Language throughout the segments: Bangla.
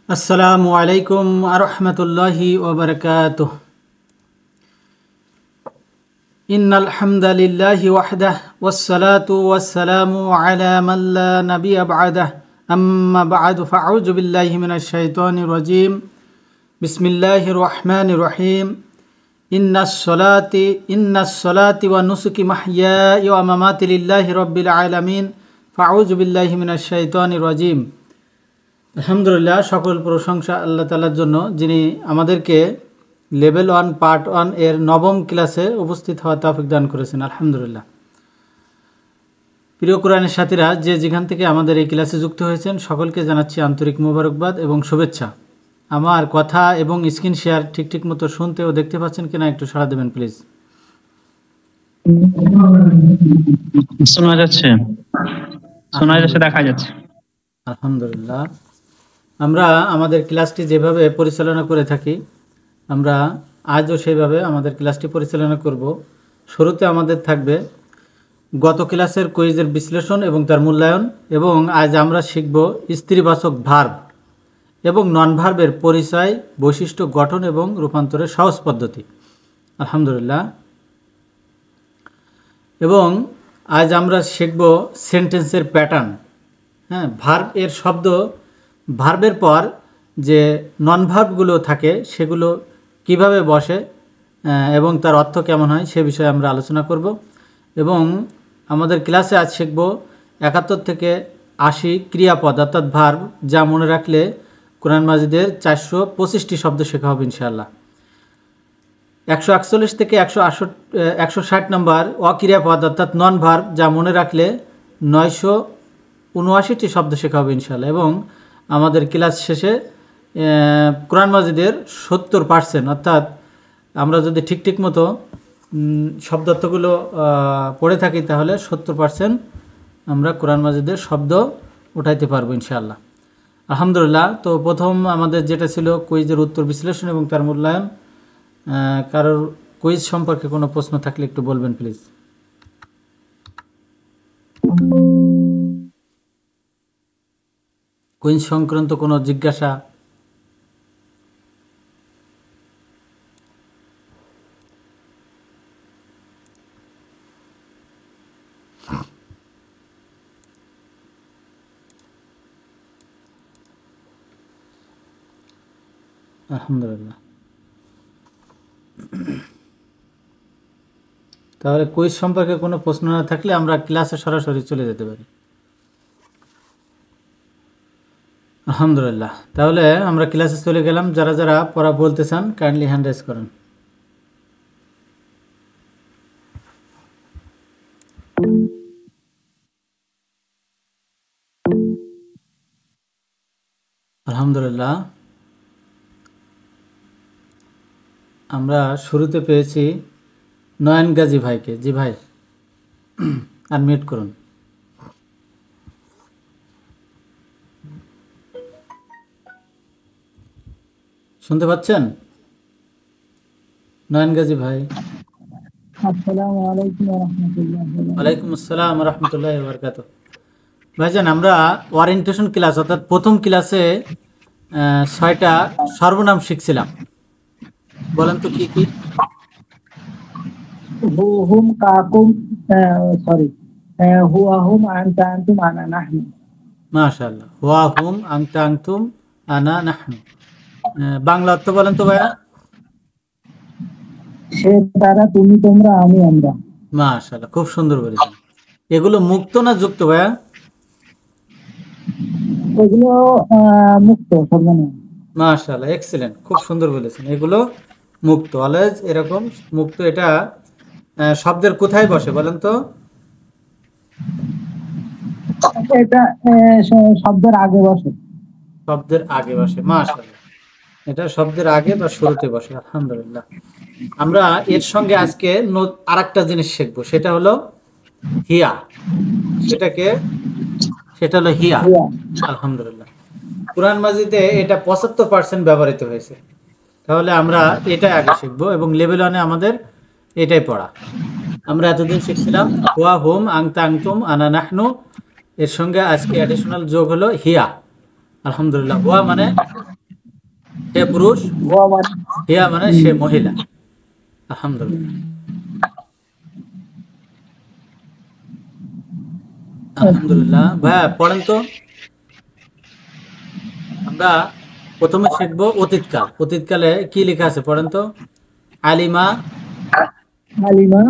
আসসালামু আলাইকুম আরহামতুল্লাহি ওয়াবারাকাতুহ। ইন্নাল হামদালিল্লাহি ওয়াহদাহ ওয়াসসালাতু ওয়াসসালামু আলা মান লা নাবিয়্যা বা'দাহ আম্মা বা'দু ফাআউযু বিল্লাহি মিনাশ শাইতানির রাজীম। বিসমিল্লাহির রহমানির রহিম। ইন্নাস সালাতি ওয়া নুসুকি মাহইয়ায়া ওয়া মামাতি লিল্লাহি রাব্বিল আলামিন ফাআউযু বিল্লাহি মিনাশ শাইতানির রাজীম। আলহামদুলিল্লাহ, সকল প্রশংসা আল্লাহ তাআলার জন্য, যিনি আমাদেরকে লেভেল 1 পার্ট 1 এর নবম ক্লাসে উপস্থিত হওয়ার তৌফিক দান করেছেন। আলহামদুলিল্লাহ। প্রিয় কোরআনের সাথীরা, যে যেখান থেকে আমাদের এই ক্লাসে যুক্ত হয়েছেন, সকলকে জানাচ্ছি আন্তরিক মোবারকবাদ এবং শুভেচ্ছা। আমার কথা এবং স্ক্রিন শেয়ার ঠিক মতো শুনতে ও দেখতে পাচ্ছেন কিনা একটু সাড়া দেবেন প্লিজ। শোনা যাচ্ছে, দেখা যাচ্ছে। আলহামদুলিল্লাহ। আমরা আমাদের ক্লাসটি যেভাবে পরিচালনা করে থাকি, আমরা আজও সেইভাবে আমাদের ক্লাসটি পরিচালনা করব। শুরুতে আমাদের থাকবে গত ক্লাসের কুইজের বিশ্লেষণ এবং তার মূল্যায়ন, এবং আজ আমরা শিখব স্ত্রীবাচক ভার্ব এবং নন ভার্বের পরিচয়, বৈশিষ্ট্য, গঠন এবং রূপান্তরের সহজ পদ্ধতি। আলহামদুলিল্লাহ। এবং আজ আমরা শিখব সেন্টেন্সের প্যাটার্ন। হ্যাঁ, ভার্ব এর শব্দ, ভার্বের পর যে নন ভার্বগুলো থাকে সেগুলো কিভাবে বসে এবং তার অর্থ কেমন হয় সে বিষয়ে আমরা আলোচনা করব। এবং আমাদের ক্লাসে আজ শিখব 71 থেকে 80 ক্রিয়াপদ অর্থাৎ ভার্ব, যা মনে রাখলে কোরআন মাজিদের 425টি শব্দ শেখা হবে ইনশাআল্লাহ। 141 থেকে 160 নম্বর অক্রিয়াপদ অর্থাৎ নন ভার্ব, যা মনে রাখলে 979টি শব্দ শেখা হবে ইনশাআল্লাহ। এবং আমাদের ক্লাস শেষে কোরআন মাজিদের 70% অর্থাৎ আমরা যদি ঠিক মতো শব্দার্থগুলো পড়ে থাকি তাহলে 70% আমরা কোরআন মাজিদের শব্দ উঠাইতে পারবো ইনশাআল্লাহ। আলহামদুলিল্লাহ। তো প্রথম আমাদের যেটা ছিল কুইজের উত্তর বিশ্লেষণ এবং তার মূল্যায়ন। কারোর কুইজ সম্পর্কে কোনো প্রশ্ন থাকলে একটু বলবেন প্লিজ। কুইজ সংক্রান্ত কোনো জিজ্ঞাসা? আলহামদুলিল্লাহ। তাহলে কুইজ সম্পর্কে কোনো প্রশ্ন না থাকলে আমরা ক্লাসে সরাসরি চলে যেতে পারি। আলহামদুলিল্লাহ। তাহলে আমরা ক্লাসে চলে গেলাম। যারা যারা পড়া বলতে চান কাইন্ডলি হ্যান্ড রাইজ করেন। আলহামদুলিল্লাহ। আমরা শুরুতে পেয়েছি নয়ন গাজী ভাইকে। জি ভাই, আনমিউট করুন। শুনতে পাচ্ছেন নয়ন গাজী ভাই? আসসালামু আলাইকুম ওয়া রাহমাতুল্লাহি ওয়া বারাকাতুহু। ওয়ালাইকুম আসসালাম ওয়া রাহমাতুল্লাহি ওয়া বারাকাতুহু। ভাইজান, আমরা ওরিয়েন্টেশন ক্লাস অর্থাৎ প্রথম ক্লাসে 6টা সর্বনাম শিখছিলাম। বলেন তো কি কি? হুম কাকুম, সরি, হুয়া হুম আনতা আনতুম আনা নাহনু। মাশাআল্লাহ। হুয়া হুম আনতা আনতুম আনা নাহনু। বাংলা অর্থ বলেন তো ভাইয়া। সে তারা, তুমি তোমরা, আমি আমরা। মাশাআল্লাহ, খুব সুন্দর বলেছেন। এগুলো মুক্ত না যুক্ত ভাইয়া? এগুলো মুক্ত সর্বনাম। মাশাআল্লাহ, এক্সিলেন্ট, খুব সুন্দর বলেছেন। এগুলো মুক্ত, অলওয়েজ এরকম মুক্ত। এটা শব্দের কোথায় বসে বলেন তো? এটা শব্দের আগে বসে। শব্দের আগে বসে। মাশাআল্লাহ, এটা শব্দের আগে বা শুরুতে বসে। আলহামদুলিল্লাহ। আমরা এর সঙ্গে আজকে আরেকটা জিনিস শিখবো, সেটা হলো হিয়া। সেটা হলো হিয়া। আলহামদুলিল্লাহ। কোরআন মাজিদে এটা 75% ব্যবহৃত হয়েছে। তাহলে আমরা এটা আগে শিখবো এবং লেভেল 1-এ আমাদের এটাই পড়া। আমরা এতদিন শিখছিলাম হুয়া হুম আনতা আনতুম আনা নাহনু, এর সঙ্গে আজকে অ্যাডিশনাল যোগ হলো হিয়া। আলহামদুলিল্লাহ। হুয়া মানে পুরুষ, হুয়া মানে হিয়া মানে সে মহিলা। আলহামদুলিল্লাহ, আলহামদুলিল্লাহ। ভাইয়া পড়েন তো। আমরা প্রথমে শিখবো অতীতকাল। অতীতকালে কি লেখা আছে পড়েন তো। আলিমা, আলিমা,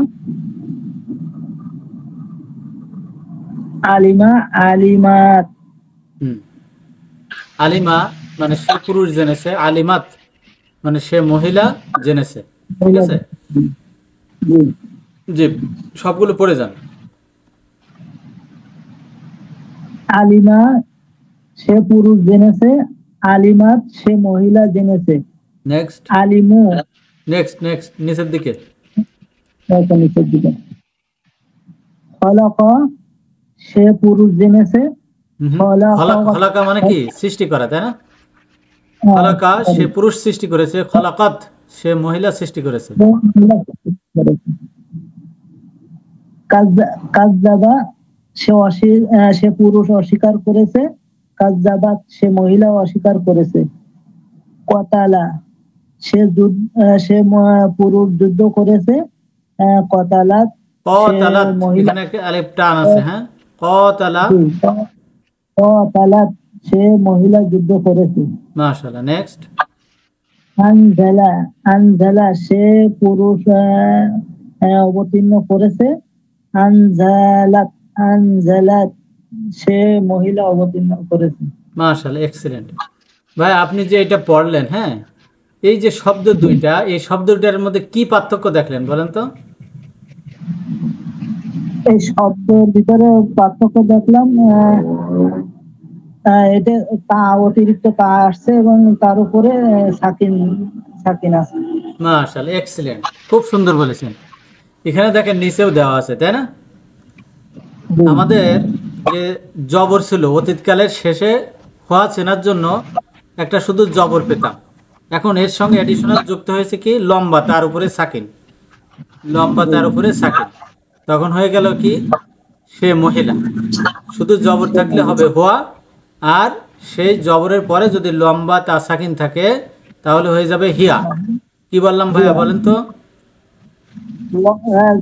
আলিমা, আলিমাত। হুম, আলিমা মানে সে পুরুষ জেনেছে, আলিমাত মানে সে মহিলা জেনেছে। ঠিক মহিলা। আছে, জি। জি, সবগুলো পড়ে যান। আলিমা সে পুরুষ জেনেছে, আলিমাত সে মহিলা জেনেছে, নেক্সট, আলিমু নেক্সট, নেক্সট, নিচের দিকে। নিচের দিকে। খলাক সে পুরুষ জেনেছে, খলাক খলাকা মানে কি? সৃষ্টি করা, তাই না? খলাকা সে পুরুষ সৃষ্টি করেছে, খলাকাত সে মহিলা সৃষ্টি করেছে। কাজ্জাবা সে পুরুষ অস্বীকার করেছে, কাজ্জাবাত সে মহিলা অস্বীকার করেছে। কতালা সে পুরুষ যুদ্ধ করেছে, কতালাত সে কতালাত, মহিলা। এখানে একটা আলিফ টান আছে, হ্যাঁ। কতালা, কতালাত সে মহিলা যুদ্ধ করেছে। মাশাআল্লাহ। নেক্সট, আনজালা আনজালা সে পুরুষ অবতীর্ণ করেছে, আনজালাত আনজালাত সে মহিলা অবতীর্ণ করেছে। মাশাআল্লাহ, এক্সেলেন্ট। ভাই আপনি যে এটা পড়লেন, হ্যাঁ, এই যে শব্দ দুইটা, এই শব্দ দুইটার মধ্যে কি পার্থক্য দেখলেন বলেন তো। এই শব্দের ভিতরে পার্থক্য দেখলাম, এটা তা অতিরিক্ত তা আসছে এবং তার উপরে সাকিন সাকিন আছে। মাশাআল্লাহ, এক্সেলেন্ট, খুব সুন্দর বলেছেন। এখানে দেখেন নিচেও দেওয়া আছে, তাই না? আমাদের যে জবর ছিল অতীতকালের শেষে হওয়া চেনার জন্য একটা শুধু জবর পেতাম। এখন এর সঙ্গে অ্যাডিশনাল যুক্ত হয়েছে কি লম্বা, তার উপরে সাকিন, লম্বা তার উপরে সাকিন। তখন হয়ে গেল কি সে মহিলা। শুধু জবর থাকলে হবে হওয়া, আর সেই জবরের পরে যদি লম্বা তা সাকিন থাকে তাহলে হয়ে যাবে হিয়া। কি বললাম ভাইয়া বলেন তো।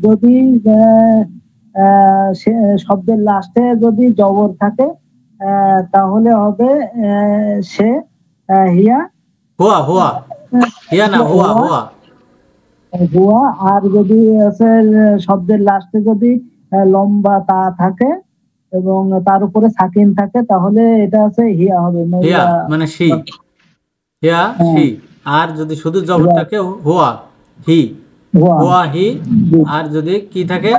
যদি শব্দের লাস্টে যদি জবর থাকে তাহলে হবে সে হিয়া, হুয়া, হুয়া, হিয়া না, হুয়া, হুয়া। হুয়া। আর যদি আছে শব্দের লাস্টে যদি লম্বা তা থাকে এবং তার উপরে সাকিন থাকে তাহলে এটা আছে হিয়া হবে, হিয়া মহিলা। মানে সি, হিয়া সি। আর যদি শুধু জবর থাকে হুয়া, হি, হুয়া। হুয়া হি। আর যদি কি থাকে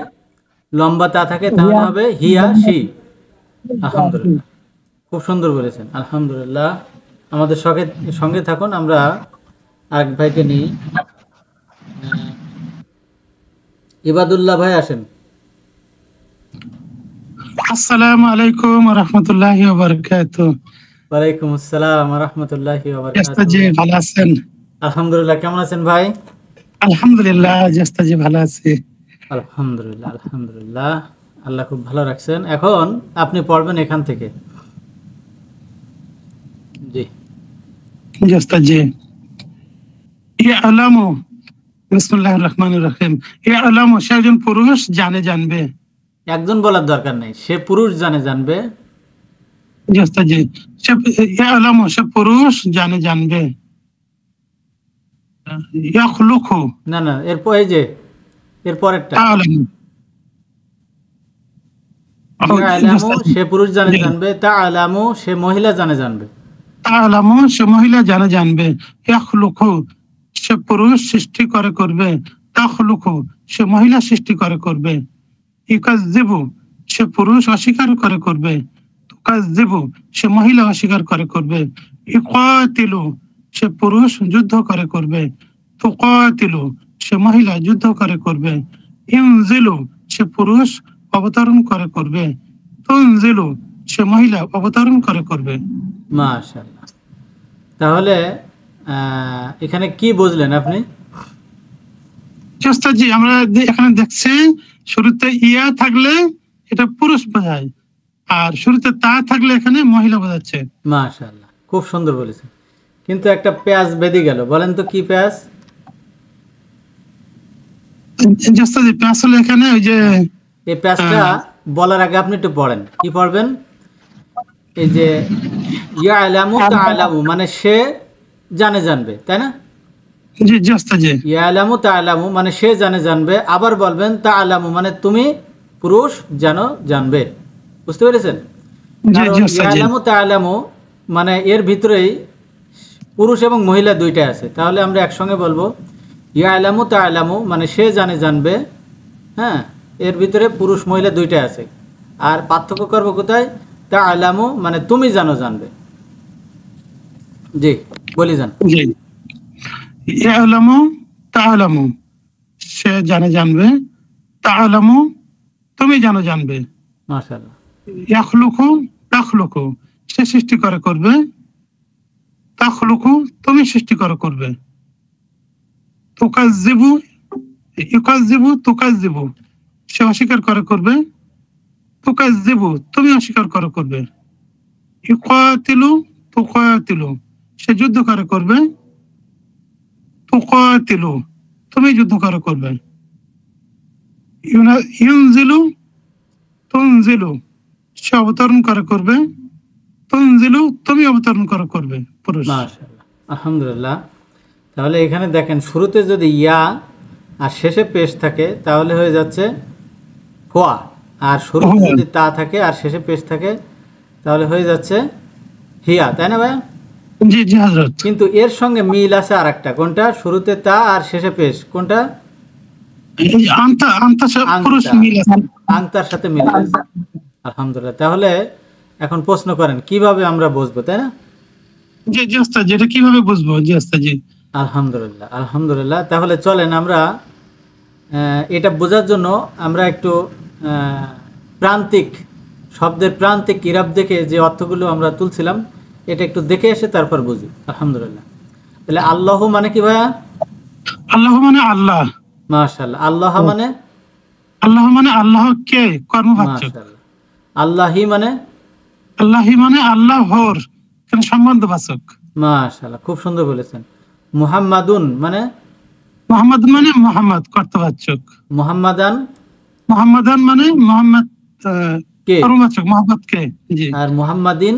লম্বা তা থাকে তাহলে হবে হিয়া সি। আলহামদুলিল্লাহ, খুব সুন্দর বলেছেন, আলহামদুলিল্লাহ। আমাদের সঙ্গে সঙ্গে থাকুন, আমরা আরেক ভাইকে নিই। ইবাদুল্লাহ ভাই আসেন। আসসালামু আলাইকুম ওয়া রাহমাতুল্লাহি ওয়া বারাকাতুহু। ওয়ালাইকুম আসসালাম ওয়া রাহমাতুল্লাহি ওয়া জেস্তাজি বারাকাতুহু। ভালো আছেন? আলহামদুলিল্লাহ, কেমন আছেন ভাই? আলহামদুলিল্লাহ জেস্তাজি ভালো আছি। আলহামদুলিল্লাহ, আলহামদুলিল্লাহ, আল্লাহ খুব ভালো রাখছেন। এখন আপনি পড়বেন এখান থেকে। জি, জেস্তাজি ইয়ালামু, বিসমিল্লাহির রহমানির রহিম। ইয়ালামু সে একজন পুরুষ জানবে। একজন বলার দরকার নেই, সে পুরুষ জানবে। জেস্তাজি ইয়ালামু সে পুরুষ জানবে। ইয়াখলুকু না না, এরপর এই যে এর পরেরটা, তাআলামু। আলামু সে পুরুষ জানবে, তা আলামু সে মহিলা জানবে। তাআলামু সে মহিলা জানবে। ইয়াখলুকু সে পুরুষ সৃষ্টি করবে। তাখলুকু সে মহিলা সৃষ্টি করবে। ইকাযযিবু সে পুরুষ অস্বীকার করবে। তুকাযযিবু সে মহিলা অস্বীকার করবে। ইকাতিলু সে পুরুষ যুদ্ধ করবে। তুকাতিলু সে মহিলা যুদ্ধ করবে। ইনজিলু সে পুরুষ অবতরণ করবে। তুনজিলু সে মহিলা অবতরণ করবে। মাশাআল্লাহ। তাহলে এখানে কি বুঝলেন আপনি? জি আমরা এখানে দেখছি শুরুতে ইয়া থাকলে এটা পুরুষ বোঝায়, আর শুরুতে তা থাকলে এখানে মহিলা বোঝাচ্ছে। মাশাআল্লাহ, খুব সুন্দর বলেছেন। কিন্তু একটা পেঁয়াজ বেঁধে গেল, বলেন তো কি পেঁয়াজ? জি ওস্তাদ, আসলে এখানে ওই যে এই পেঁয়াজটা বলার আগে আপনি একটু পড়েন, কি পড়বেন? এই যে ইয়ালামু তাআলামু মানে সে জানে জানবে, তাই না? জি জি ওস্তাদ জি ইয়ালামু তাআলামু মানে সে জানে জানবে, আবার বলবেন তাআলামু মানে তুমি পুরুষ জানো জানবে, বুঝতে পেরেছেন? জি কারণ জি ওস্তাদ জি ইয়ালামু তাআলামু মানে এর ভিতরেই পুরুষ এবং মহিলা দুইটাই আছে, তাহলে আমরা একসঙ্গে বলবো ইয়ালামু তাআলামু মানে সে জানে জানবে, হ্যাঁ, এর ভিতরে পুরুষ মহিলা দুইটাই আছে। আর পার্থক্য করবো কোথায়? তাআলামু মানে তুমি জানো জানবে। জি বলি যান। জি ইয়ালামু তাআলামু সে জানে জানবে, তাআলামু তুমি জানো জানবে, মাশাআল্লাহ। ইয়াখলুকু তাখলুকু সে সৃষ্টি করে করবে, তাখলুকু তুমি সৃষ্টি করে করবে, তুকাজ্জিবু ইউকাজ্জিবু তুকাজ্জিবু সে অস্বীকার করে করবে, তুকাজ্জিবু তুমি অস্বীকার করে করবে, ইউকাতিলু তুকাতিলু সে যুদ্ধ করে করবে, তুকাতিলু তুমি যুদ্ধ করে করবে, ইউনজিলু তুনজিলু সে অবতরণ করে করবে, তুনজিলু তুমি অবতরণ করে করবে, পুরুষ। মাশাআল্লাহ, আলহামদুলিল্লাহ। তাহলে এখানে দেখেন শুরুতে যদি ইয়া আর শেষে পেশ থাকে তাহলে হয়ে যাচ্ছে হুয়া, আর শুরুতে হুয়া। যদি তা থাকে আর শেষে পেশ থাকে তাহলে হয়ে যাচ্ছে হিয়া, তাই না ভাই? জি জি হযরত। কিন্তু এর সঙ্গে মিল আছে আরেকটা, কোনটা? শুরুতে তা আর শেষে পেশ, কোনটা? এই আনতা আনতা পুরুষ আংতা। মিল আছে। আংতার সাথে মিল আছে। আলহামদুলিল্লাহ। তাহলে এখন প্রশ্ন করেন কিভাবে আমরা বুঝবো, তাই না? জি জি ওস্তাদ, যেটা কিভাবে বুঝবো? জি ওস্তাদ জি আলহামদুলিল্লাহ, আলহামদুলিল্লাহ। তাহলে চলেন আমরা এটা বোঝার জন্য আমরা একটু প্রান্তিক শব্দের প্রান্তিক ইরাব দেখে যে অর্থগুলো আমরা তুলছিলাম এটা একটু দেখে এসে তারপর বুঝি। আলহামদুলিল্লাহ। তাহলে আল্লাহ মানে কি ভাইয়া? আল্লাহ মানে আল্লাহ, মাশাআল্লাহ। আল্লাহ মানে? আল্লাহ মানে আল্লাহকে কর্মবাচক, মাশাআল্লাহ। আল্লাহি মানে? আল্লাহি মানে আল্লাহর সম্বন্ধবাচক, মাশাআল্লাহ, খুব সুন্দর বলেছেন। মুহাম্মাদুন মানে? মোহাম্মদ মানে মোহাম্মদ কর্তবাচক, মুহাম্মাদান মোহাম্মদান মানে মোহাম্মদ কে? কর্মবাচক, মোহাম্মদকে। জি আর মুহাম্মাদিন?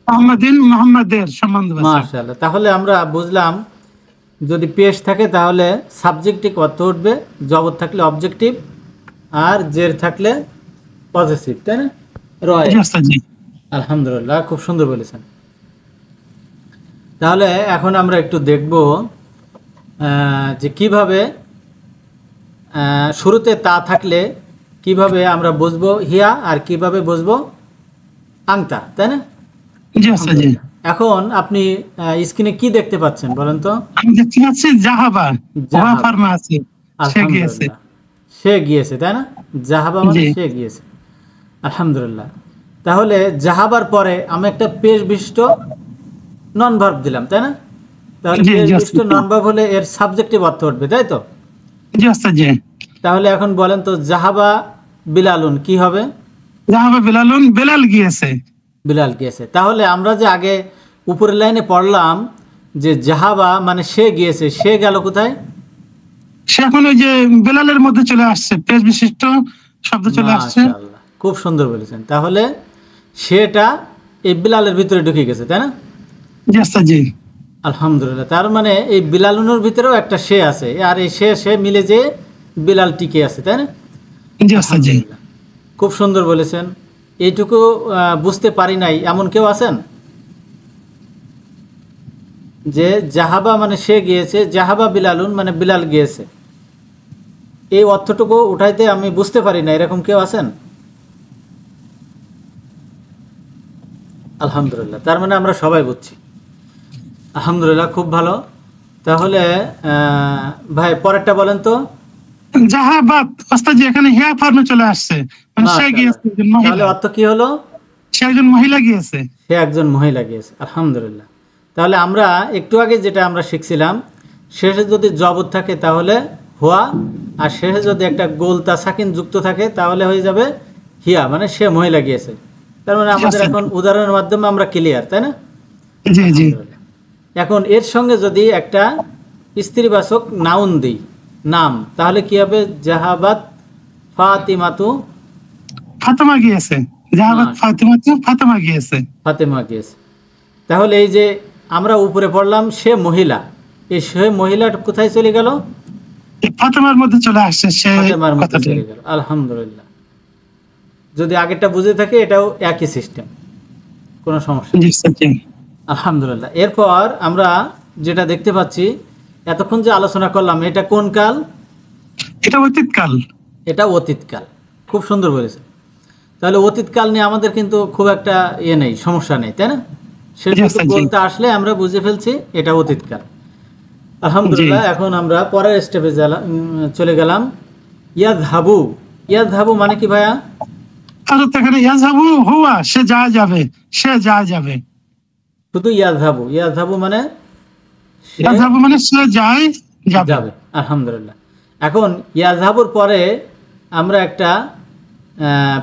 মোহাম্মদিন মোহাম্মদের সম্বন্ধবাচক। মাশাআল্লাহ। তাহলে আমরা বুঝলাম যদি পেশ থাকে তাহলে সাবজেক্টিভ অর্থ উঠবে, জবর থাকলে অবজেক্টিভ, আর জের থাকলে পজেসিভ, তাই না? রয়। জি ওস্তাদ জি আলহামদুলিল্লাহ, খুব সুন্দর বলেছেন। তাহলে এখন আমরা একটু দেখব যে কিভাবে শুরুতে তা থাকলে কিভাবে আমরা বুঝবো হিয়া আর কিভাবে বুঝবো আংতা, তাই না? জি ওস্তাদ জি এখন আপনি স্ক্রিনে কি দেখতে পাচ্ছেন বলেন তো? আমি দেখতে পাচ্ছি জাহাবা, জাহাবা। ফার্মা আছে, সে গিয়েছে। আলহামদুলিল্লাহ, সে গিয়েছে, তাই না? জাহাবা মানে জি। সে গিয়েছে। আলহামদুলিল্লাহ। তাহলে জাহাবার পরে আমি একটা পেশ বিশিষ্ট নন ভার্ব দিলাম, তাই না? তাহলে জি, পেশ জি, বিশিষ্ট নন ভার্ব হলে এর সাবজেক্টিভ অর্থ উঠবে, তাই তো? জি ওস্তাদ জি তাহলে এখন বলেন তো জাহাবা বিলালুন কি হবে? জাহাবা বিলালুন, বেলাল গিয়েছে। বিলাল গিয়েছে। তাহলে আমরা যে আগে উপরের লাইনে পড়লাম যে জাহাবা মানে সে গিয়েছে, সে গেল কোথায়? সে এখন ওই যে বেলালের মধ্যে চলে আসছে, পেশ বিশিষ্ট শব্দ চলে আসছে। মাশাআল্লাহ, খুব সুন্দর বলেছেন। তাহলে সেটা এই বিলালের ভিতরে ঢুকে গেছে, তাই না? জি ওস্তাদ জি আলহামদুলিল্লাহ। তার মানে এই বিলালুনের ভিতরেও একটা সে আছে, আর এই সে মিলে যে বিলাল টিকে আছে, তাই না? জি ওস্তাদ জি আলহামদুলিল্লাহ, খুব সুন্দর বলেছেন। এইটুকু বুঝতে পারি নাই এমন কেউ আছেন? যে জাহাবা মানে সে গিয়েছে, জাহাবা বিলালুন মানে বিলাল গিয়েছে, এই অর্থটুকু উঠাইতে আমি বুঝতে পারি না, এরকম কেউ আছেন? আলহামদুলিল্লাহ, তার মানে আমরা সবাই বুঝছি। আলহামদুলিল্লাহ, খুব ভালো। তাহলে ভাই পরেরটা বলেন তো। জাহাবাত ওস্তাদ জি এখানে হিয়া ফার্মে চলে আসছে, মানে সে মাশাআল্লাহ। গিয়েছে, একজন তাহলে মহিলা, অর্থ কি হলো? সে একজন মহিলা গিয়েছে। সে একজন মহিলা গিয়েছে। আলহামদুলিল্লাহ। তাহলে আমরা একটু আগে যেটা আমরা শিখছিলাম, শেষে যদি জবর থাকে তাহলে হুয়া, আর শেষে যদি একটা গোলতা সাকিন যুক্ত থাকে তাহলে হয়ে যাবে হিয়া, মানে সে মহিলা গিয়েছে। তার মানে আমাদের এখন উদাহরণের মাধ্যমে আমরা ক্লিয়ার, তাই না? জি জি আলহামদুলিল্লাহ। এখন এর সঙ্গে যদি একটা স্ত্রীবাচক নাউন দিই, নাম, তাহলে কি হবে? জাহাবাত ফাতিমাতু, ফাতেমা গিয়েছে, জাহাবাত হ্যাঁ। ফাতিমাতু, ফাতেমা গিয়েছে। ফাতেমা গিয়েছে। তাহলে এই যে আমরা উপরে পড়লাম সে মহিলা, এই সে মহিলাটা কোথায় চলে গেল? এই ফাতেমার মধ্যে চলে আসছে সে ফাতেমার মধ্যে কথাটা। চলে গেল। আলহামদুলিল্লাহ। যদি আগেরটা বুঝে থাকে এটাও একই সিস্টেম, কোনো সমস্যা নেই। জি স্যার, জি। আলহামদুলিল্লাহ। এরপর আমরা যেটা দেখতে পাচ্ছি, এতক্ষণ যে আলোচনা করলাম, এটা কোন কাল? এটা অতীতকাল। এটা অতীতকাল। খুব সুন্দর বলেছে। তাহলে অতীতকাল নিয়ে আমাদের কিন্তু খুব একটা নেই, সমস্যা নেই, তাই না? সেটা জি, স্যার, জি। বলতে আসলে আমরা বুঝে ফেলছি এটা অতীতকাল। আলহামদুলিল্লাহ। এখন আমরা পরের স্টেপে চলে গেলাম। ইয়াযহাবু, ইয়াযহাবু মানে কি ভাইয়া? তাহলে এখানে ইয়াযহাবু হুয়া, সে যায় যাবে, সে যায় যাবে। শুধু ইয়াযহাবু, ইয়াযহাবু মানে সে ইয়াযহাবু মানে সে যায় যাবে। যাবে। আলহামদুলিল্লাহ। এখন ইয়াযহাবুর পরে আমরা একটা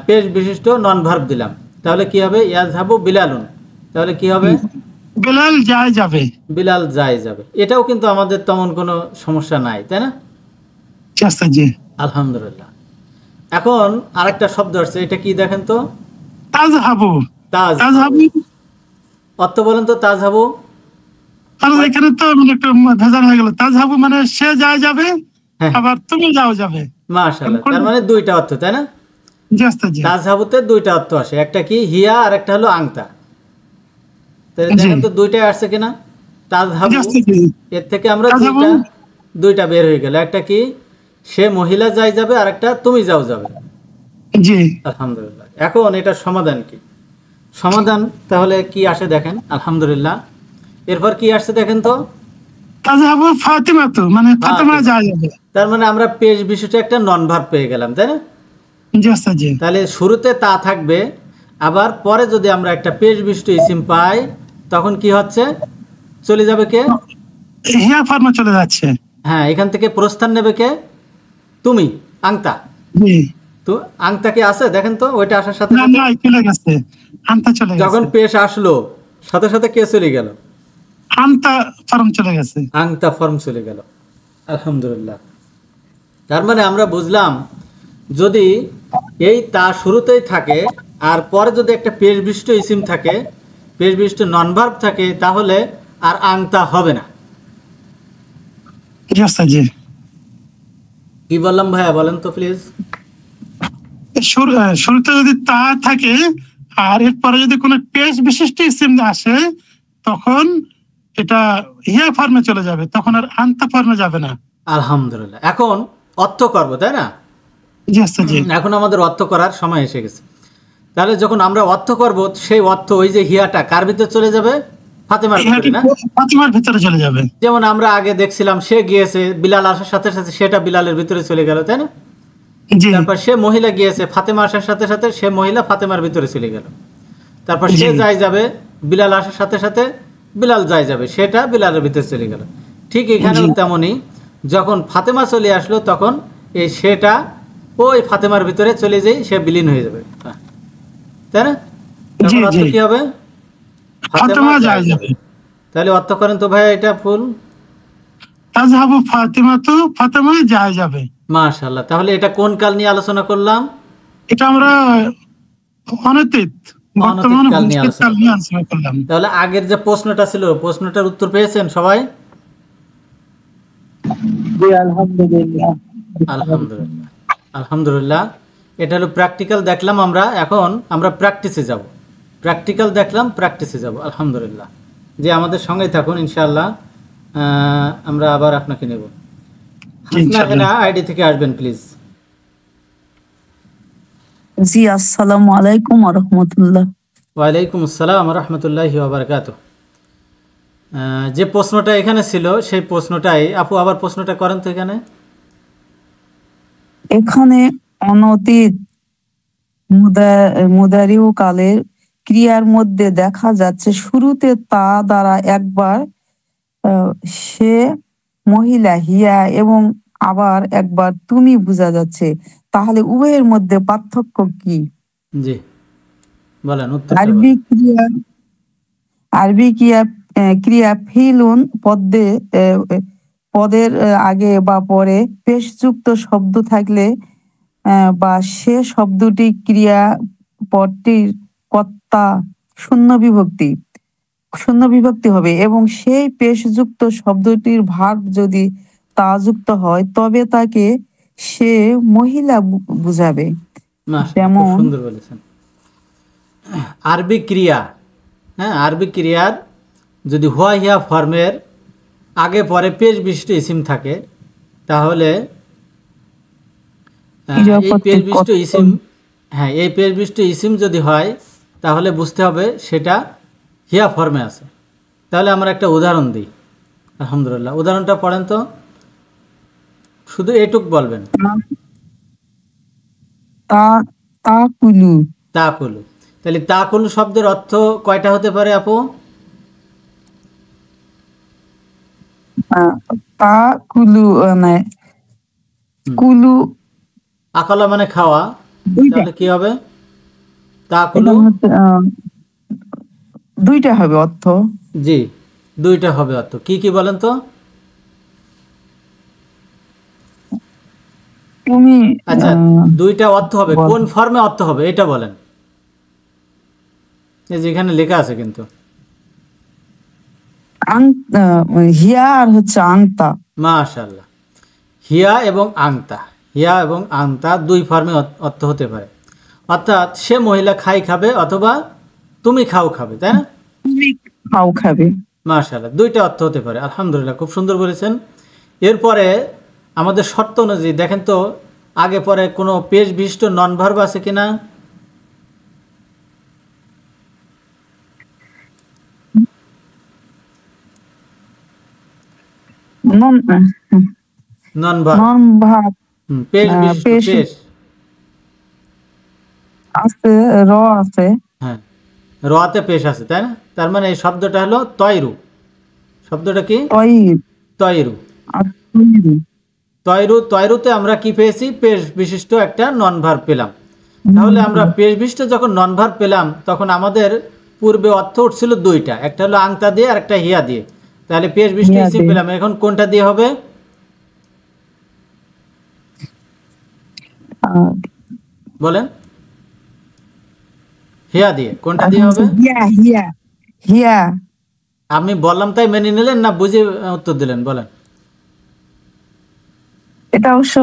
পেশ বিশিষ্ট নন ভার্ব দিলাম, তাহলে কি হবে? ইয়াযহাবু বিলালুন, তাহলে কি হবে? বেলাল যায় যাবে। বিলাল যায় যাবে। এটাও কিন্তু আমাদের তেমন কোনো সমস্যা নাই, তাই না? জি স্যার, জি। আলহামদুলিল্লাহ। এখন আরেকটা শব্দ আসছে, এটা কি দেখেন তো? তাযহাবু, তাজ। তাযহাবু। অর্থ বলেন তো তাজহাবু। আর এখানে তো মানে একটু ভেজাল হয়ে গেল। তাযহাবু মানে সে যায় যাবে, হ্যাঁ, আবার তুমি যাও যাবে। মাশাআল্লাহ। তার মানে দুইটা অর্থ, তাই না? জি স্যার, জি। তাজহাবুতে দুইটা অর্থ আসে, একটা কি হিয়া আর একটা হলো আংতা। তাহলে জি। দেখেন তো দুইটাই আসছে কিনা? তাজহাবু, জি স্যার, জি। এর থেকে আমরা তাযহাবু। দুইটা বের হয়ে গেল। একটা কি সে মহিলা যাই যাবে, আর একটা তুমি যাও যাবে। জি। আলহামদুলিল্লাহ। এখন এটার সমাধান কি? সমাধান তাহলে কি আসে দেখেন। আলহামদুলিল্লাহ। এরপর কি আসছে দেখেন তো? তাযহাবু ফাতিমাতু মানে ফাতেমা যায় যাবে। তার মানে আমরা পেশ বিশিষ্ট একটা নন ভার্ব পেয়ে গেলাম, তাই না? জি স্যার, জি। তাহলে শুরুতে তা থাকবে, আবার পরে যদি আমরা একটা পেশ বিশিষ্ট ইসিম পাই, তখন কি হচ্ছে? চলে যাবে কে? হিয়া ফর্মে চলে যাচ্ছে। হ্যাঁ, এখান থেকে প্রস্থান নেবে কে? তুমি, আংতা। জি। তো আংতা কি আছে দেখেন তো? ওইটা আসার সাথে না, সাথে না, চলে গেছে, আনতা চলে গেছে। যখন পেশ আসলো, সাথে সাথে কে চলে গেল? আনতা ফর্ম চলে গেছে। আংতা ফর্ম চলে গেল। আলহামদুলিল্লাহ। তার মানে আমরা বুঝলাম, যদি এই তা শুরুতেই থাকে আর পরে যদি একটা পেশ বিশিষ্ট ইসিম থাকে, পেশ বিশিষ্ট নন ভার্ব থাকে, তাহলে আর আংতা হবে না। জি স্যার, জি। কি বললাম ভাইয়া, বলেন তো প্লিজ। শুরুতে যদি তা থাকে আর এরপরে যদি কোনো পেশ বিশিষ্ট ইসিম আসে, তখন এটা হিয়া ফর্মে চলে যাবে, তখন আর আনতা ফর্মে যাবে না। আলহামদুলিল্লাহ। এখন অর্থ করব, তাই না? জি স্যার, জি। এখন আমাদের অর্থ করার সময় এসে গেছে। তাহলে যখন আমরা অর্থ করব, সেই অর্থ ওই যে হিয়াটা কার ভিতরে চলে যাবে? ফাতেমার ভিতরে, না? ফাতিমার ভিতরে চলে যাবে। যেমন আমরা আগে দেখছিলাম, সে গিয়েছে, বিলাল আসার সাথে সাথে সেটা বিলালের ভিতরে চলে গেল, তাই না? জি। তারপর সে মহিলা গিয়েছে, ফাতেমা আসার সাথে সাথে সে মহিলা ফাতেমার ভিতরে চলে গেল। তারপর সে জি। যাই যাবে, বিলাল আসার সাথে সাথে বিলাল যাই যাবে, সেটা বিলালের ভিতরে চলে গেল। ঠিক এখানেও জি। তেমনই, যখন ফাতেমা চলে আসলো, তখন এই সেটা ওই ফাতেমার ভিতরে চলে যাই, সে বিলীন হয়ে যাবে, তাই না? জি, তখন অর্থ জি। কি হবে? ফাতেমা যায় যাবে। তাহলে অর্থ করেন তো ভাই এটা ফুল। তাযহাবু ফাতিমাতু, ফাতেমা যায় যাবে। মাশাআল্লাহ। তাহলে এটা কোন কাল নিয়ে আলোচনা করলাম? এটা আমরা অনতীত, বর্তমান কাল নিয়ে ভবিষ্যৎ কাল নিয়ে আলোচনা করলাম। তাহলে আগের যে প্রশ্নটা ছিল, প্রশ্নটার উত্তর পেয়েছেন সবাই? জি আলহামদুলিল্লাহ। আলহামদুলিল্লাহ। আলহামদুলিল্লাহ। এটা হলো প্র্যাকটিক্যাল দেখলাম আমরা, এখন আমরা প্র্যাকটিসে যাব। প্র্যাকটিক্যাল দেখলাম, প্র্যাকটিসে যাব। আলহামদুলিল্লাহ। যে আমাদের সঙ্গেই থাকুন ইনশাআল্লাহ। আমরা আবার আপনাকে নেব। হাসনা হেনা আইডি থেকে আসবেন প্লিজ। জি আসসালামু আলাইকুম ওয়া রাহমাতুল্লাহ। ওয়ালাইকুম আসসালাম রহমতুল্লাহি ওয়া বারাকাতুহু। যে প্রশ্নটা এখানে ছিল সেই প্রশ্নটাই আপু আবার প্রশ্নটা করেন তো এখানে। এখানে অনতীত মুদারিউ কালের ক্রিয়ার মধ্যে দেখা যাচ্ছে শুরুতে তা দ্বারা একবার সে মহিলা হিয়া এবং আবার একবার তুমি বোঝা যাচ্ছে, তাহলে উভয়ের মধ্যে পার্থক্য কি? জি বলেন, উত্তর আরবি ক্রিয়া ক্রিয়া ফিলুন পদের আগে বা পরে পেশযুক্ত শব্দ থাকলে বা সে শব্দটি ক্রিয়া পদটির কর্তা শূন্য বিভক্তি হবে এবং সেই পেশযুক্ত শব্দটির ভার্ব যদি তা যুক্ত হয় তবে তাকে সে মহিলা বুঝাবে। মাশাআল্লাহ, খুব যেমন সুন্দর বলেছেন। আরবি ক্রিয়া, হ্যাঁ, আরবি ক্রিয়ার যদি হুয়া হিয়া ফর্মের আগে পরে পেশ বিশিষ্ট ইসিম থাকে তাহলে এই পেশ বিশিষ্ট ইসিম, হ্যাঁ, এই পেশ বিশিষ্ট ইসিম যদি হয় তাহলে বুঝতে হবে সেটা হিয়া ফর্মে আছে। তাহলে আমরা একটা উদাহরণ দিই। আলহামদুলিল্লাহ, উদাহরণটা পড়েন তো, শুধু এটুক বলবেন। তাকুলু। তাকুলু, তাহলে তাকুলু শব্দের অর্থ কয়টা হতে পারে আপু? তাকুলু মানে কুলু, আকালা মানে খাওয়া, তাহলে কি হবে? তাকুলু, দুইটা হবে অর্থ। জি, দুইটা হবে অর্থ। কি কি বলেন তো? তুমি আচ্ছা, দুইটা অর্থ হবে, কোন ফর্মে অর্থ হবে এটা বলেন। এই যে এখানে লেখা আছে কিন্তু হিয়া আর হচ্ছে আংতা। মাশাআল্লাহ, হিয়া এবং আংতা, হিয়া এবং আংতা দুই ফর্মে অর্থ হতে পারে। অর্থাৎ সে মহিলা খাবে অথবা তুমি খাবে, তাই না? তুমি খাবে। মাশাআল্লাহ, দুইটা অর্থ হতে পারে। আলহামদুলিল্লাহ, খুব সুন্দর বলেছেন। এরপরে আমাদের শর্ত অনুযায়ী দেখেন তো আগে পরে কোনো পেশ বিশিষ্ট নন ভার্ব আছে কিনা? নন ভার্ব, পেশ বিশিষ্ট, পেশ আছে, র আছে, হ্যাঁ, রতে পেশ আছে, তাই না? তার মানে এই শব্দটা হলো তয়রু। শব্দটা কি? তয়রু। তয়রুতে আমরা কি পেয়েছি? পেশ বিশিষ্ট একটা নন ভার্ব পেলাম। তাহলে আমরা পেশ বিশিষ্ট যখন নন ভার্ব পেলাম তখন আমাদের পূর্বে অর্থ উঠছিল দুইটা, একটা হলো আংতা দিয়ে আর একটা হিয়া দিয়ে। তাহলে পেশ বিশিষ্ট ইসিম পেলাম, এখন কোনটা দিয়ে হবে? বলেন, হিয়া দিয়ে। কোনটা দিয়ে হবে? হিয়া। আমি বললাম তাই মেনে নিলেন না বুঝে উত্তর দিলেন? বলেন। এটা অবশ্য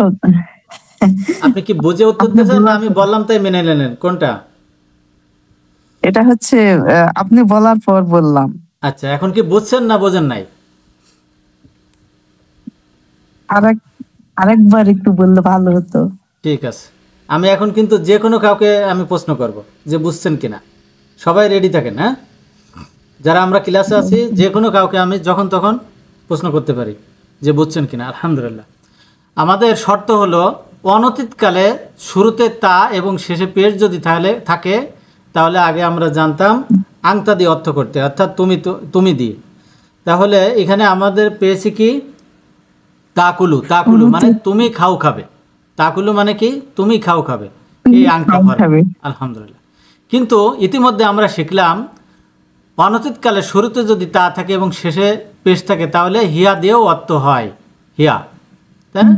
আপনি কি বুঝে উত্তর দিয়েছেন না আমি বললাম তাই মেনে নিলেন? কোনটা? এটা হচ্ছে আপনি বলার পর বললাম। আচ্ছা, এখন কি বুঝছেন না বোঝেন নাই? আরেকবার একটু বললে ভালো হতো। ঠিক আছে, আমি এখন কিন্তু যে কোনো কাউকে আমি প্রশ্ন করব যে বুঝছেন কিনা। সবাই রেডি থাকেন, হ্যাঁ? যারা আমরা ক্লাসে আছি যে কোনো কাউকে আমি যখন তখন প্রশ্ন করতে পারি যে বুঝছেন কিনা। আলহামদুলিল্লাহ, আমাদের শর্ত হলো অনতীতকালে শুরুতে তা এবং শেষে পেশ যদি থাকে তাহলে আগে আমরা জানতাম আংতা দিয়ে অর্থ করতে, অর্থাৎ তুমি দিয়ে। তাহলে এখানে আমাদের পেয়েছি কি? তাকুলু। তাকুলু মানে তুমি খাবে। তাকুলু মানে কি? তুমি খাবে, এই আংতা ফর্ম। আলহামদুলিল্লাহ, কিন্তু ইতিমধ্যে আমরা শিখলাম অনতীতকালে শুরুতে যদি তা থাকে এবং শেষে পেশ থাকে তাহলে হিয়া দিয়েও অর্থ হয়। হিয়া, তাই না?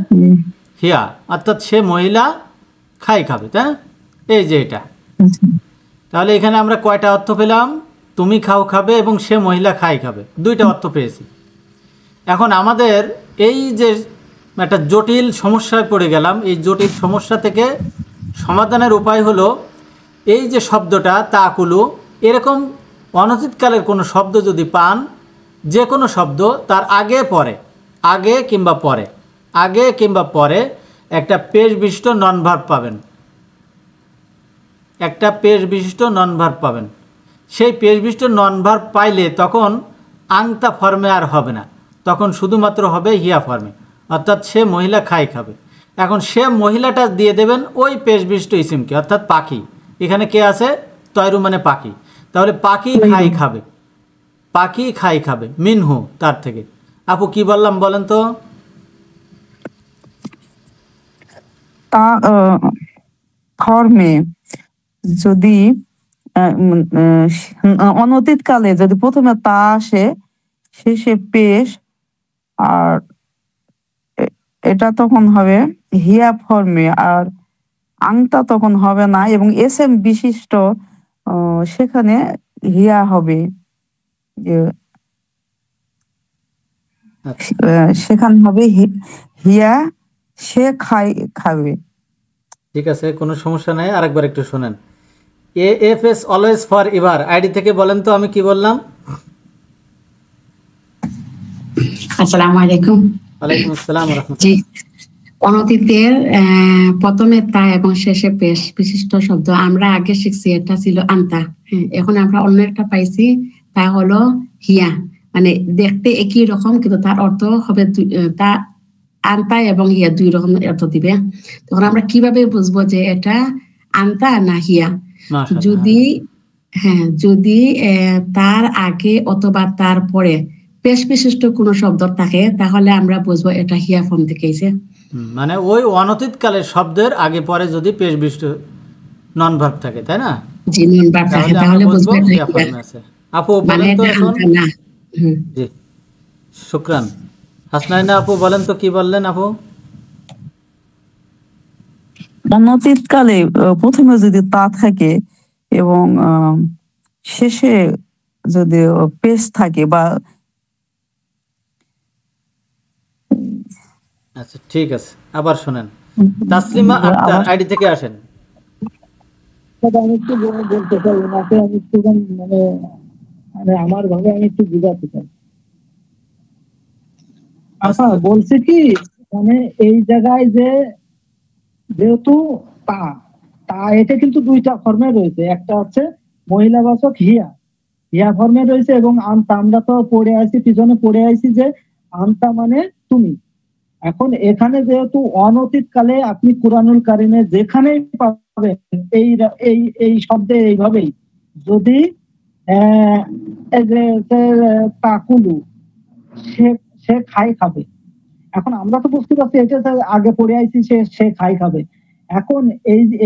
হিয়া অর্থাৎ সে মহিলা খাবে, তাই না? এই যে এটা। তাহলে এখানে আমরা কয়টা অর্থ পেলাম? তুমি খাবে এবং সে মহিলা খাবে, দুইটা অর্থ পেয়েছি। এখন আমাদের এই যে একটা জটিল সমস্যায় পড়ে গেলাম, এই জটিল সমস্যা থেকে সমাধানের উপায় হলো এই যে শব্দটা তাকুলু, এরকম অনতীতকালের কোনো শব্দ যদি পান, যে কোনো শব্দ তার আগে কিংবা পরে একটা পেশ বিশিষ্ট নন ভার্ব পাবেন, একটা পেশ বিশিষ্ট নন ভার্ব পাবেন। সেই পেশ বিশিষ্ট নন ভার্ব পাইলে তখন আংতা ফর্মে আর হবে না, তখন শুধুমাত্র হবে হিয়া ফর্মে, অর্থাৎ সে মহিলা খাবে। এখন সে মহিলাটা দিয়ে দেবেন ওই পেশ বিশিষ্ট ইসিমকে, অর্থাৎ পাখি। এখানে কে আছে? তয়রু মানে পাখি। তাহলে পাখি খাবে, পাখি খাবে মিনহু, তার থেকে। আপু কি বললাম বলেন তো? ফর্মে যদি অনতীতকালে যদি প্রথমে তা আসে শেষে পেশ, আর এটা তখন হবে হিয়া ফর্মে, আর আংটা তখন হবে না, এবং এস এম বিশিষ্ট সেখানে হিয়া হবে। যে, আচ্ছা সেখানে হবে হিয়া, সে খাবে। ঠিক আছে, কোনো সমস্যা নাই, আরেকবার একটু শোনেন। AFS always for ever ID থেকে বলেন তো আমি কি বললাম। আসসালামু আলাইকুম। ওয়ালাইকুম আসসালাম জি, রহমতুল্লাহ। অনতীতের প্রথমে তা এবং শেষে পেশ বিশিষ্ট শব্দ আমরা আগে শিখছি, এটা ছিল আন্তা। হ্যাঁ, এখন আমরা অন্য একটা পাইছি, তা হলো হিয়া। মানে দেখতে একই রকম, কিন্তু তার অর্থ হবে তা আন্তা এবং হিয়া দুই রকম অর্থ দিবে। তখন আমরা কিভাবে বুঝবো যে এটা আন্তা না হিয়া? মাশাআল্লাহ। যদি যদি তার আগে অথবা তার পরে পেশ বিশিষ্ট কোনো শব্দ থাকে, তাহলে আমরা বুঝবো এটা হিয়া ফর্ম থেকে এসে। মানে ওই অনতীতকালের শব্দের আগে পরে যদি পেশ বিশিষ্ট নন ভার্ব থাকে, তাই না? জি, নন ভার্ব থাকে, তাহলে আমরা তাহলে বুঝবো বুঝবো এটা হিয়া হিয়া। ফর্মে আছে। আপু মানে বলেন তো এটা এখন। আন্তা না। জি, শুকরান। হাসনাইনা আপু বলেন তো কি বললেন আপু? অনতীতকালে প্রথমে যদি তা থাকে এবং শেষে যদি পেশ থাকে বা আচ্ছা ঠিক আছে, আবার শোনেন। তাসলিমা আক্তার আইডি থেকে আসেন। আমি একটু বলতে চাই ওনাকে, আমি একটু মানে মানে আমার ভাবে আমি একটু বুঝাতে চাই। আচ্ছা, বলছে কি মানে এই জায়গায় যে যেহেতু তা তা এটা কিন্তু দুইটা ফর্মে রয়েছে, একটা হচ্ছে মহিলাবাচক হিয়া, হিয়া ফর্মে রয়েছে, এবং আনতা আমরা তো পড়ে আছি, পিছনে পড়ে আছি যে আনতা মানে তুমি। এখন এখানে যেহেতু অনতীত কালে আপনি কুরআনুল কারিমে যেখানেই পাবেন এই এই এই শব্দে এইভাবেই, যদি এই যে তাকুলু, সে সে খাবে। এখন আমরা তো বুঝতে পারছি এটা আগে পড়ে আইছি, সে সে খাবে। এখন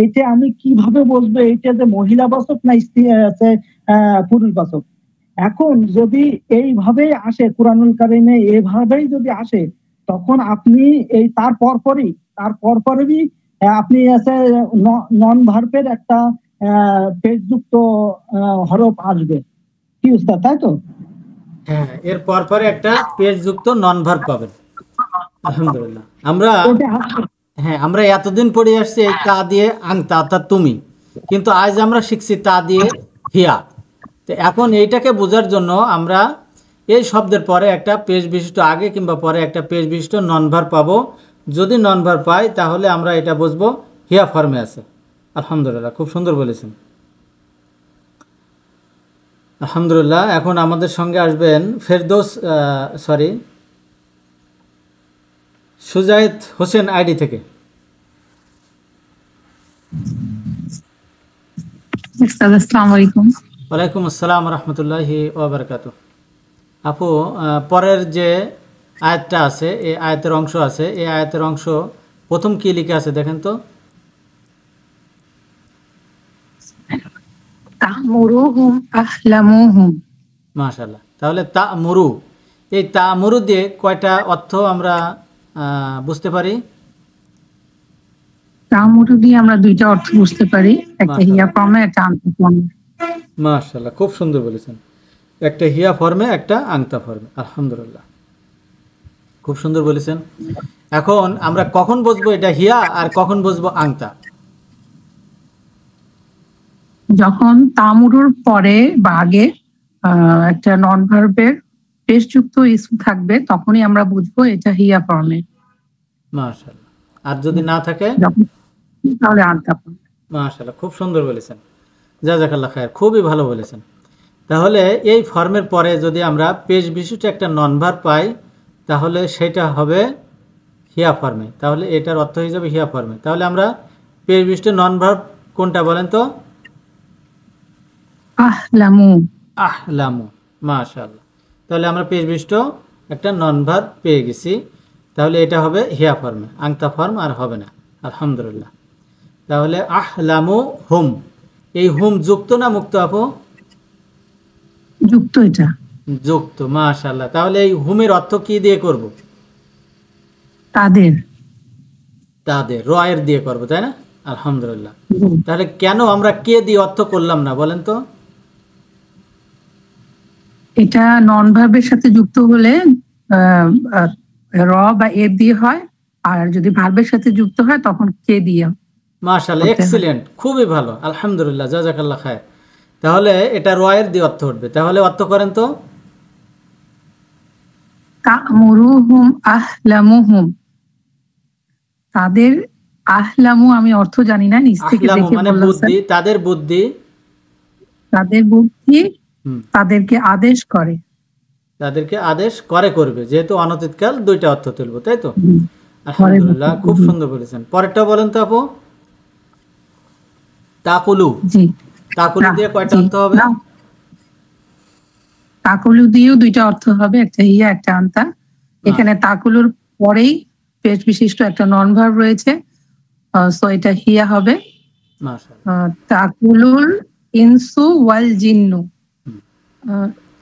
এইটা আমি কিভাবে বলবো এইটা যে মহিলাবাচক না স্ত্রী আছে পুরুষবাচক? এখন যদি এইভাবে আসে কুরআনুল কারিমে, এভাবেই যদি আসে, তখন আপনি এই তার পরপরই আপনি আছে নন ভার্বের একটা পেশযুক্ত হরফ আসবে, কি উস্তাদ, তাই তো? হ্যাঁ, এর পরে একটা পেশ যুক্ত নন ভার্ব পাবেন। আলহামদুলিল্লাহ। আমরা এতদিন পড়ে আসছি এই তা দিয়ে আংতা, অর্থাৎ তুমি, কিন্তু আজ আমরা শিখছি তা দিয়ে হিয়া। তো এখন এইটাকে বোঝার জন্য আমরা এই শব্দের পরে একটা পেশ বিশিষ্ট আগে কিংবা পরে একটা পেশ বিশিষ্ট নন ভার্ব পাবো। যদি নন ভার্ব পাই তাহলে আমরা এটা বুঝবো হিয়া ফর্মে আছে। আলহামদুলিল্লাহ, খুব সুন্দর বলেছেন। আলহামদুলিল্লাহ। এখন আমাদের সঙ্গে আসবেন সুজায়েত হোসেন আইডি থেকে। আসসালামু আলাইকুম। ওয়ালাইকুম আসসালাম রহমতুল্লাহি ওয়া বারাকাতুহু। আপু, পরের যে আয়াতটা আছে, এই আয়াতের অংশ আছে, এই আয়াতের অংশ প্রথম কি লিখে আছে দেখেন তো। তা'মুরুহুম আহলামুহুম। মাশাআল্লাহ। তাহলে তা'মুরু, এই তা'মুরু দিয়ে কয়টা অর্থ আমরা বুঝতে পারি? তা'মুরু দিয়ে আমরা দুইটা অর্থ বুঝতে পারি, একটা হিয়া ফর্মে, একটা আনতা ফর্মে। মাশাআল্লাহ, খুব সুন্দর বলেছেন। একটা হিয়া ফর্মে, একটা আংতা ফর্মে। আলহামদুলিল্লাহ, খুব সুন্দর বলেছেন। এখন আমরা কখন বুঝবো এটা হিয়া আর কখন বুঝবো আংতা? যখন তা'মুরুর পরে বা আগে একটা নন ভার্বের পেশযুক্ত ইসম থাকবে, তখনই আমরা বুঝবো এটা হিয়া ফর্মে। মাশাআল্লাহ। আর যদি না থাকে তাহলে আনতা ফর্মে। মাশাআল্লাহ, খুব সুন্দর বলেছেন। জাযাকাল্লাহ খায়ের, খুবই ভালো বলেছেন। তাহলে এই ফর্মের পরে যদি আমরা পেশ বিশিষ্ট একটা নন ভার্ব পাই, তাহলে সেটা হবে হিয়া ফর্মে। তাহলে এটার অর্থ হয়ে যাবে হিয়া ফর্মে। তাহলে আমরা পেশ বিশিষ্ট নন ভার্ব কোনটা বলেন তো? আহলামু। আহলামু। মাশাআল্লাহ। তাহলে আমরা পেশ বিশিষ্ট একটা নন ভার্ব পেয়ে গেছি। তাহলে এটা হবে হিয়া ফর্মে, আংতা ফর্ম আর হবে না। আলহামদুলিল্লাহ। তাহলে আহলামু হুম, এই হুম যুক্ত না মুক্ত আপু? যুক্ত। এটা যুক্ত, মাশাআল্লাহ। তাহলে এই হুমের অর্থ কি দিয়ে করব? তাদের। তাদের, রয়ের দিয়ে করব, তাই না? আলহামদুলিল্লাহ। জি। তাহলে কেন আমরা কে দিয়ে অর্থ করলাম না বলেন তো? এটা নন ভার্বের সাথে যুক্ত হলে আহ, আহ, র বা এর দিয়ে হয়, আর যদি ভার্বের সাথে যুক্ত হয় তখন কে দিয়ে মাশাআল্লাহ, করতে হয়। এক্সিলেন্ট, খুবই ভালো, আলহামদুলিল্লাহ, জাযাকাল্লাহ খায়ের। তাহলে এটা রয়ের দিয়ে অর্থ উঠবে। তাহলে অর্থ করেন তো। তা'মুরুহুম আহলামুহুম, তাদের আহলামু আমি অর্থ জানি না, নিচ থেকে আহলামু দেখে মানে বললাম স্যার। বুদ্ধি, তাদের বুদ্ধি। তাদের বুদ্ধি হুম, তাদেরকে আদেশ করে। তাদেরকে আদেশ করে করবে, যেহেতু অনতীতকাল দুইটা অর্থ তুলব, তাই তো? হুম, করে আলহামদুলিল্লাহ, খুব জি। সুন্দর বলেছেন। পরেরটা বলেন তো আপু। তাকুলু, জি তাকুলু দিয়ে কয়টা জি, অর্থ হবে? না, তাকুলু দিয়েও দুইটা অর্থ হবে, একটা হিয়া একটা আন্তা। এখানে তাকুলুর পরেই পেশ বিশিষ্ট একটা নন ভার্ব রয়েছে, সো এটা হিয়া হবে। মাশাআল্লাহ। তাকুলুল ইনসু ওয়াল জিন্নু,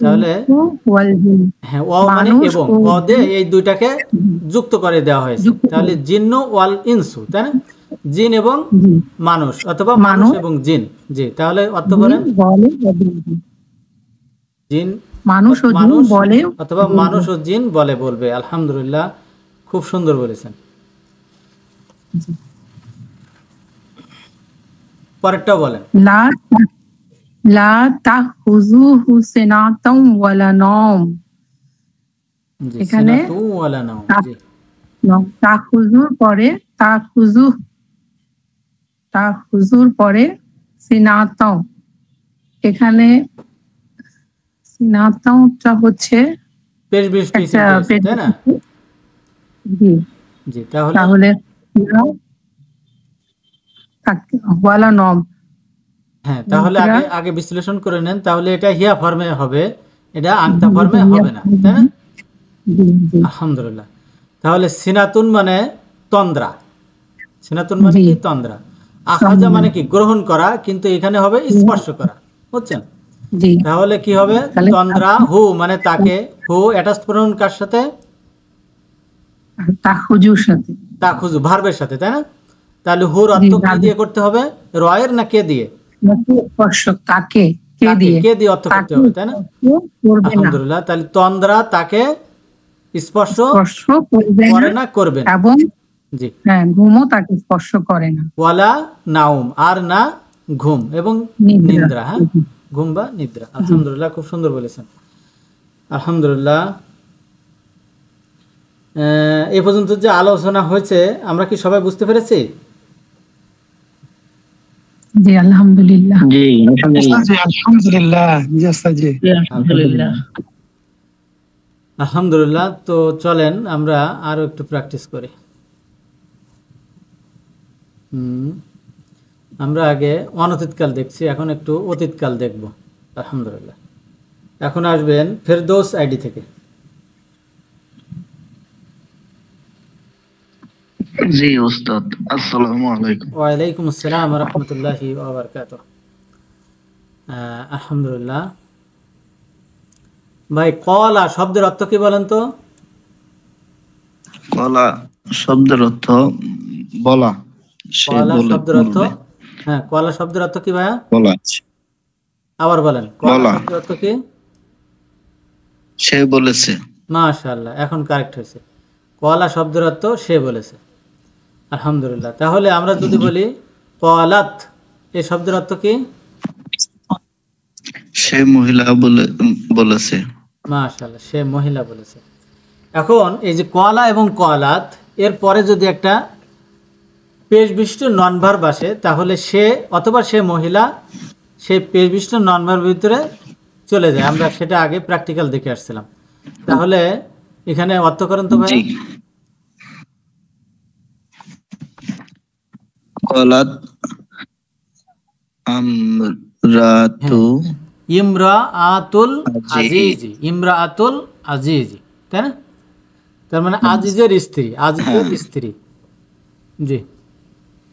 তাহলে ইনসু ওয়াল জিন্নু, হ্যাঁ, ও মানে মানুষ এবং, ও ও দিয়ে এই দুইটাকে যুক্ত করে দেওয়া হয়েছে। যুক্ত করে। তাহলে জিন্নু ওয়াল ইনসু, তাই না? জিন এবং জি, মানুষ, অথবা মানুষ মানুষ এবং জিন। জি, তাহলে অর্থ জিন করেন। বলে ও বলবে। জিন, মানুষ ও জিন মানুষ বলে অথবা বলবে। মানুষ ও জিন বলে বলবে। আলহামদুলিল্লাহ, খুব সুন্দর বলেছেন। জি। পরেরটাও বলেন। লা লা তাখুযুহু সিনাতাম ওয়ালা নওম, জি, এখানে সিনাতু ওয়ালা নাও। জি, তাখুযুর পরে তাখুযুর পরে সিনাতাম, এখানে সিনাতামটা হচ্ছে পেশ বিশিষ্ট একটা ইসিম পেয়েছে, তাই না? জি, জি, তাহলে তাহলে ওয়ালা নম, হ্যাঁ, তাহলে আগে আগে বিশ্লেষণ করে নেন। তাহলে এটা হিয়া ফর্মে হবে, এটা আংতা ফর্মে হবে না, তাই না? আলহামদুলিল্লাহ। তাহলে সিনাতুন মানে তন্দ্রা, সিনাতুন মানে কি? তন্দ্রা। আখাজা মানে কি? গ্রহণ করা, কিন্তু এখানে হবে স্পর্শ করা, বুঝছেন? জি, তাহলে কি হবে? তাহলে তন্দ্রা হু মানে তাকে, হু অ্যাটাচ প্রোনাউন কার সাথে? তাখুজুর সাথে, তাখুজু ভার্বের সাথে, তাই না? তাহলে হুর জি, অর্থ কি ভার্বের দিয়ে করতে হবে? রয়ের না কে দিয়ে? নাকি স্পর্শ, তাকে কে তাকে, দিয়ে, কে দিয়ে অর্থ করতে তাকে হবে, তাই না? স্পর্শ করবে না, আলহামদুলিল্লাহ। তাহলে তন্দ্রা তাকে স্পর্শ স্পর্শ করবে করে না, না, করবে না। এবং জি, হ্যাঁ ঘুমও তাকে স্পর্শ করে না। ওয়ালা নাউম, আর না ঘুম এবং নিদ্রা। নিদ্রা। হ্যাঁ, ঘুম বা নিদ্রা। আলহামদুলিল্লাহ, খুব সুন্দর বলেছেন। আলহামদুলিল্লাহ। এই পর্যন্ত যে আলোচনা হয়েছে, আমরা কি সবাই বুঝতে পেরেছি? জি আলহামদুলিল্লাহ। জি আলহামদুলিল্লাহ। জি, আলহামদুলিল্লাহ। জি, আস্তাজি। আলহামদুলিল্লাহ। আলহামদুলিল্লাহ। তো চলেন আমরা আরো একটু প্র্যাকটিস করি। আমরা আগে অনতীতকাল দেখছি, এখন একটু অতীতকাল দেখব। আলহামদুলিল্লাহ। এখন আসবেন ফেরদৌস আইডি থেকে। জি ওস্তাদ, আসসালামু আলাইকুম। ওয়ালাইকুম আসসালাম ওয়া রাহমাতুল্লাহি ওয়া বারাকাতুহু। আলহামদুলিল্লাহ। ভাই, কলা শব্দের অর্থ কি বলেন তো? কলা শব্দের অর্থ বলা, সে কলা বলে শব্দের অর্থ, বলবে, হ্যাঁ, কলা শব্দের অর্থ কি ভাইয়া? বলা, আবার বলেন, কলা বলা। শব্দের অর্থ কি? সে বলেছে। মাশাআল্লাহ, এখন কারেক্ট হয়েছে। কলা শব্দের অর্থ সে বলেছে। আলহামদুলিল্লাহ। তাহলে আমরা যদি বলি কলাত, এই শব্দের অর্থ কি? সে মহিলা বলেছে। মাশাআল্লাহ, সে মহিলা বলেছে। এখন এই যে কলা এবং কলাত, এর পরে যদি একটা পেশ বিশিষ্ট নন ভার্ব আসে, তাহলে সে অথবা সে মহিলা সেই পেশ বিশিষ্ট নন ভার্বের ভিতরে চলে যায়। আমরা সেটা আগে প্র্যাকটিক্যাল দেখে আসছিলাম। তাহলে এখানে অর্থ করেন তো ভাই। জি, কলাত আমরাতু ইমরাআতুল আজিজি, ইমরাআতুল আজিজি, তাই না? তার মানে আজিজের স্ত্রী, আজিজের স্ত্রী। জি,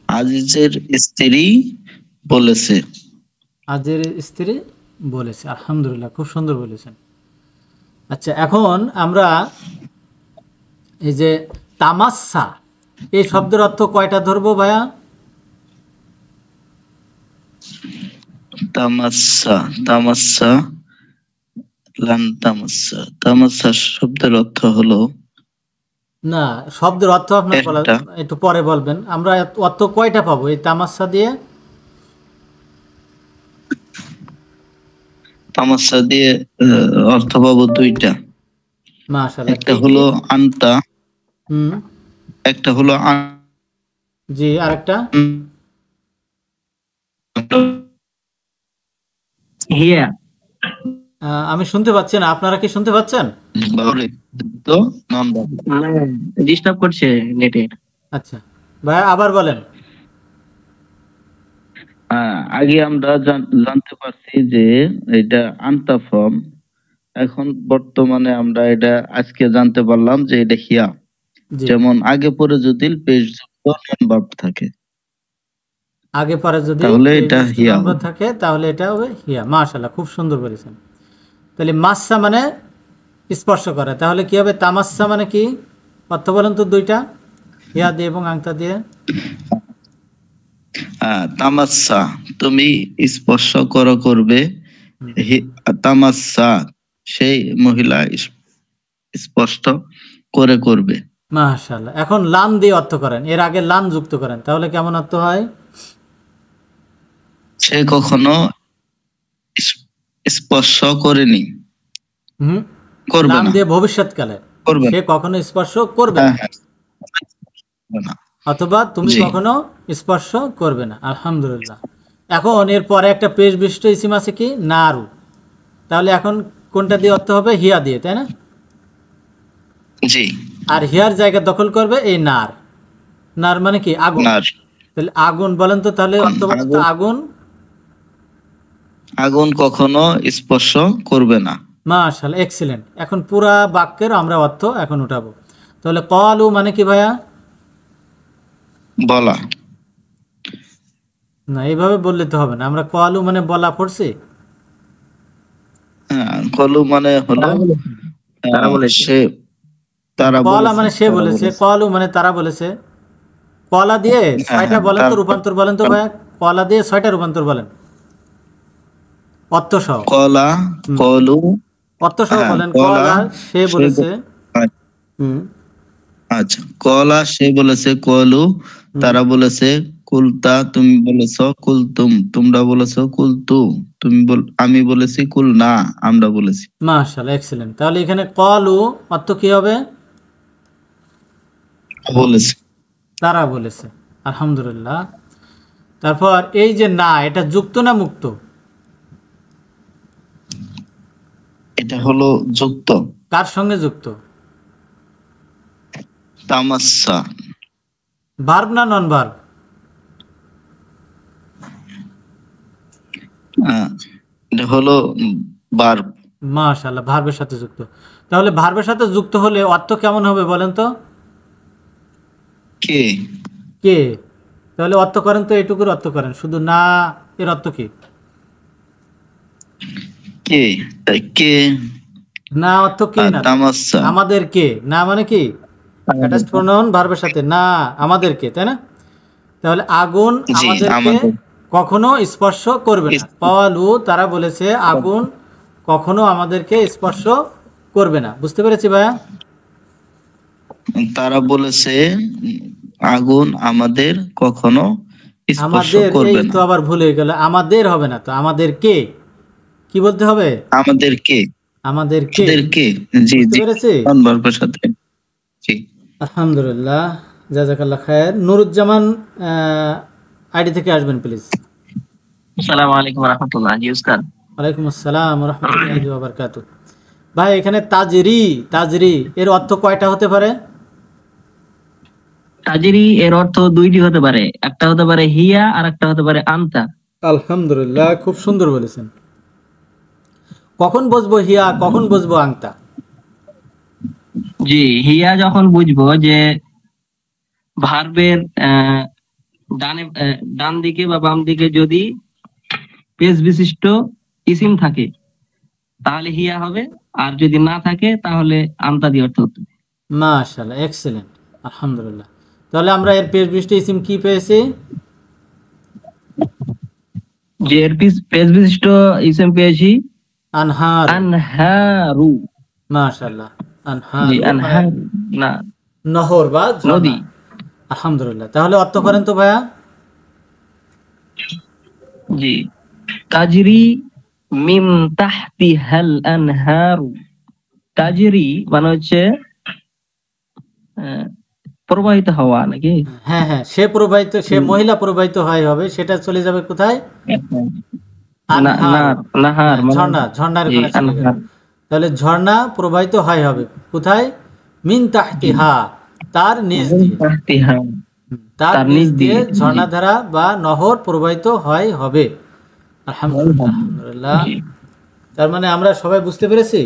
আজিজের স্ত্রী বলেছে। আজিজের স্ত্রী বলেছে। আলহামদুলিল্লাহ, খুব সুন্দর বলেছেন। আচ্ছা, এখন আমরা এই যে তামাসসা এই শব্দের অর্থ কয়টা ধরবো ভাইয়া? তামাসসা, তামাসসা, লান তামাসসা। তামাসসা শব্দের অর্থ হলো না, শব্দের অর্থ আপনার বলা একটা। একটু পরে বলবেন। আমরা অর্থ কয়টা পাবো এই তামাসসা দিয়ে? তামাসসা দিয়ে অর্থ পাবো দুইটা। মাশাআল্লাহ। একটা হলো আন্তা, হুম, একটা হলো জি, আরেকটা হিয়া। আমি শুনতে পাচ্ছি না, আপনারা কি শুনতে পাচ্ছেন? তো নাম্বার। ডিস্টার্ব করছে নেটে। আচ্ছা ভাই, আবার বলেন। আগে আমরা জানতে পারছি যে এটা আন্তা ফর্ম, এখন বর্তমানে আমরা এটা আজকে জানতে পারলাম যে এটা হিয়া। জি, যেমন আগে পরে যদি পেশ যুক্ত নন ভার্ব থাকে আগে পরে যদি তাহলে এটা হিয়া নম্বর হবে। থাকে তাহলে এটা হবে হিয়া। মাশাআল্লাহ, খুব সুন্দর বলেছেন। তাহলে মাসসা মানে স্পর্শ করে, তাহলে কি হবে? তামাসসা মানে কি অর্থ বলেন তো দুইটা, হিয়া দিয়ে এবং আংতা দিয়ে। তামাসসা তুমি স্পর্শ করবে, তামাসসা সেই মহিলা স্পষ্ট করবে। মাশাআল্লাহ। এখন লান দিয়ে অর্থ করেন, এর আগে লান যুক্ত করেন, তাহলে কেমন অর্থ হয়? সে কখনো স্পর্শ করেনি, হুম, করবে লান না, দিয়ে ভবিষ্যৎকালে, করবে সে না। কখনো স্পর্শ করবে না, হ্যাঁ, করবে না। অথবা তুমি জি। কখনো স্পর্শ করবে না। আলহামদুলিল্লাহ। এখন এর পরে একটা পেশ বিশিষ্ট ইসিম আছে কি, নারু। তাহলে এখন কোনটা দিয়ে অর্থ হবে? হিয়া দিয়ে, তাই না? জি, আর হিয়ার জায়গা দখল করবে এই নার। নার মানে কি? আগুন। নার। তাহলে আগুন বলেন তো, তাহলে অর্থ বলেন তো আগুন। আগুন কখনো স্পর্শ করবে না। মাশাআল্লাহ, এক্সিলেন্ট। এখন পুরা বাক্যের আমরা অর্থ এখন উঠাবো। তাহলে ক্বালু মানে কি ভাইয়া? বলা। না, এইভাবে বললে তো হবে না। আমরা ক্বালু মানে বলা পড়ছি। কলু মানে হলো তারা বলেছে। সে, তারা কলা বলেছে, মানে সে তারা বলেছে, বলেছে। ক্বালু মানে তারা বলেছে। কলা দিয়ে ছয়টা বলেন তো, তারপর রূপান্তর বলেন তো ভাইয়া। কলা দিয়ে ছয়টা রূপান্তর বলেন, অর্থ সহ। কলা, কলু, অর্থ সহ বলেন। কলা কলা সে বলেছে। হুম, আচ্ছা, কলা সে বলেছে, কলু তারা বলেছে, কুলতা তুমি বলেছ, কুলতুম তোমরা বলেছ, কুলতু আমি বলেছি, কুল না আমরা বলেছি। মাশাআল্লাহ, এক্সিলেন্ট। তাহলে এখানে ক্বালু অর্থ কি হবে? বলেছে। তারা বলেছে। আলহামদুলিল্লাহ। তারপর এই যে না, এটা যুক্ত না মুক্ত? এটা হলো যুক্ত। কার সঙ্গে যুক্ত? তামাসসা। ভার্ব না নন ভার্ব? এটা হলো ভার্ব। মাশাআল্লাহ, ভার্বের সাথে যুক্ত। তাহলে ভার্বের সাথে যুক্ত হলে অর্থ কেমন হবে বলেন তো? কে। কে। তাহলে অর্থ করেন তো, এটুকুর অর্থ করেন। শুধু না এর অর্থ কি? কে, কে। না অর্থ কে না, তামাসসা। আমাদের কে। না মানে কি? অ্যাটাচড প্রোনাউন ভার্বের সাথে না, আমাদেরকে, তাই না? তাহলে আগুন জি, আমাদেরকে আমাদের। কখনো স্পর্শ করবে না। ক্বালু তারা বলেছে, আগুন কখনো আমাদেরকে স্পর্শ করবে না। বুঝতে পেরেছি ভাইয়া? তারা বলেছে আগুন আমাদের কখনো স্পর্শ আমাদের, এই করবে তো না। আবার ভুল হয়ে গেল। আমাদের হবে না তো, আমাদের কে। কি বলতে হবে? আমাদের কে, আমাদের কে। আমাদের কে। জি বুঝতে জি, পেরেছি? ভার্বের সাথে। জি। আলহামদুলিল্লাহ, জাযাকাল্লাহ খায়ের। নুরুজ্জামান আইডি থেকে আসবেন প্লিজ। আসসালামু আলাইকুম ওয়া রাহমাতুল্লাহ। জি উস্তাদ। ওয়ালাইকুম আসসালাম ওয়া রাহমাতুল্লাহি ওয়া বারাকাতুহু। ভাই, এখানে তাজরি, তাজরি এর অর্থ কয়টা হতে পারে? তাজরি এর অর্থ দুইটি হতে পারে, একটা হতে পারে হিয়া আর একটা হতে পারে আনতা। আলহামদুলিল্লাহ, খুব সুন্দর বলেছেন। কখন বসবো হিয়া, কখন বসবো আংতা? জি, হিয়া যখন বুঝবো যে ভার্বের ডান দিকে বা বাম দিকে যদি পেশ বিশিষ্ট ইসিম থাকে তাহলে হিয়া হবে। আর যদি না থাকে তাহলে আন্তা দিয়ে অর্থ করতে হবে। মাশাআল্লাহ, এক্সেলেন্ট, আলহামদুলিল্লাহ। তাহলে আমরা এর পেশ বিশিষ্ট ইসিম কি পেয়েছি? যে এর পেশ বিশিষ্ট ইসিম পেয়েছি আনহার। আনহারু। মাশাআল্লাহ, আনহার জি আনহার না নহর বা ঝর্ণা। নদী। আলহামদুলিল্লাহ। তাহলে অর্থ করেন তো ভাইয়া। জি তাজরি মিন তাহতিহাল আনহারু। তাজরি মানে হচ্ছে প্রবাহিত হওয়া নাকি? হ্যাঁ হ্যাঁ, সে প্রবাহিত, সে মহিলা প্রবাহিত হয় হবে, সেটা চলে যাবে কোথায়? আনহার, নাহার মানে ঝর্ণা, ঝর্ণার জি, ওখানে চলে গেল। আনহার। তাহলে ঝর্ণা প্রবাহিত হয় হবে কোথায়? মিন তাহতিহা, তার নিচ মিন দিয়ে, তাহতিহা, তার নিচ দিয়ে ঝর্ণা ধারা বা নহর প্রবাহিত হয় হবে। আলহামদুলিল্লাহ। জি, তার মানে আমরা সবাই বুঝতে পেরেছি।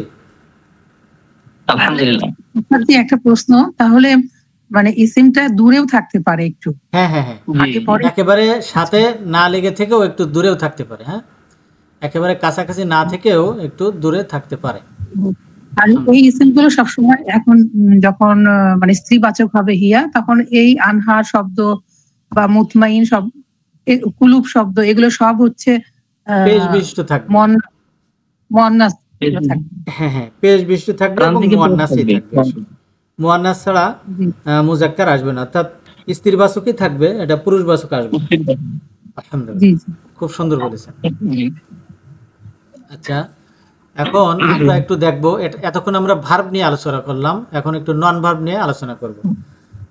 আলহামদুলিল্লাহ। আপনার একটা প্রশ্ন, তাহলে মানে ইসিমটা দূরেও থাকতে পারে একটু, হ্যাঁ হ্যাঁ হ্যাঁ, জি, আগে পরে একেবারে সাথে না লেগে থেকেও একটু দূরেও থাকতে পারে। হ্যাঁ, একেবারে কাছাকাছি না থেকেও একটু দূরে থাকতে পারে। আর এই ইসিমগুলো সবসময় এখন যখন মানে স্ত্রীবাচক হবে হিয়া, তখন এই আনহার শব্দ বা মুতমাইন শব্দ, কুলুব শব্দ, এগুলো সব হচ্ছে পেশ বিশিষ্ট থাকবে। মুয়ান্নাস থাকবে। হ্যাঁ হ্যাঁ, পেশ বিশিষ্ট থাকবে এবং প্রান্তিকে মুয়ান্নাসই থাকবে। থাকবে। মুয়ান্নাস ছাড়া জি। মুজাক্কার আসবে না, অর্থাৎ স্ত্রীবাচকই থাকবে, এটা পুরুষবাচক আসবে। আলহামদুলিল্লাহ, জি জি। খুব সুন্দর বলেছেন। জি, আচ্ছা, এখন আমরা একটু দেখবো, এতক্ষণ আমরা ভার্ব নিয়ে আলোচনা করলাম, এখন একটু নন ভার্ব নিয়ে আলোচনা করব।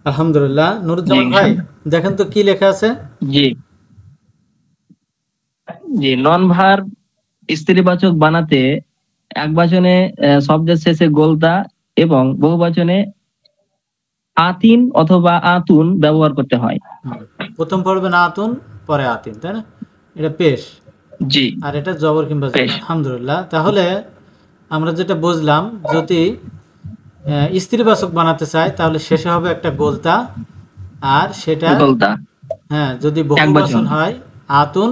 আলহামদুলিল্লাহ। নুরুজ্জামান ভাই, দেখেন তো কি লেখা আছে। জি জি নন ভার্ব স্ত্রীবাচক বানাতে একবচনে শব্দের শেষে গোলতা এবং বহুবচনে আতিন অথবা আতুন ব্যবহার করতে হয়। প্রথম পড়বে না আতুন, পরে আতিন, তাই না? এটা পেশ, জি আর এটা জবর কিংবা জবর। পেশ। আলহামদুলিল্লাহ। তাহলে আমরা যেটা বুঝলাম, যদি স্ত্রীবাচক বানাতে চাই তাহলে শেষে হবে একটা গোলতা, আর সেটা গোলতা। হ্যাঁ, যদি বহুবচন হয় আতুন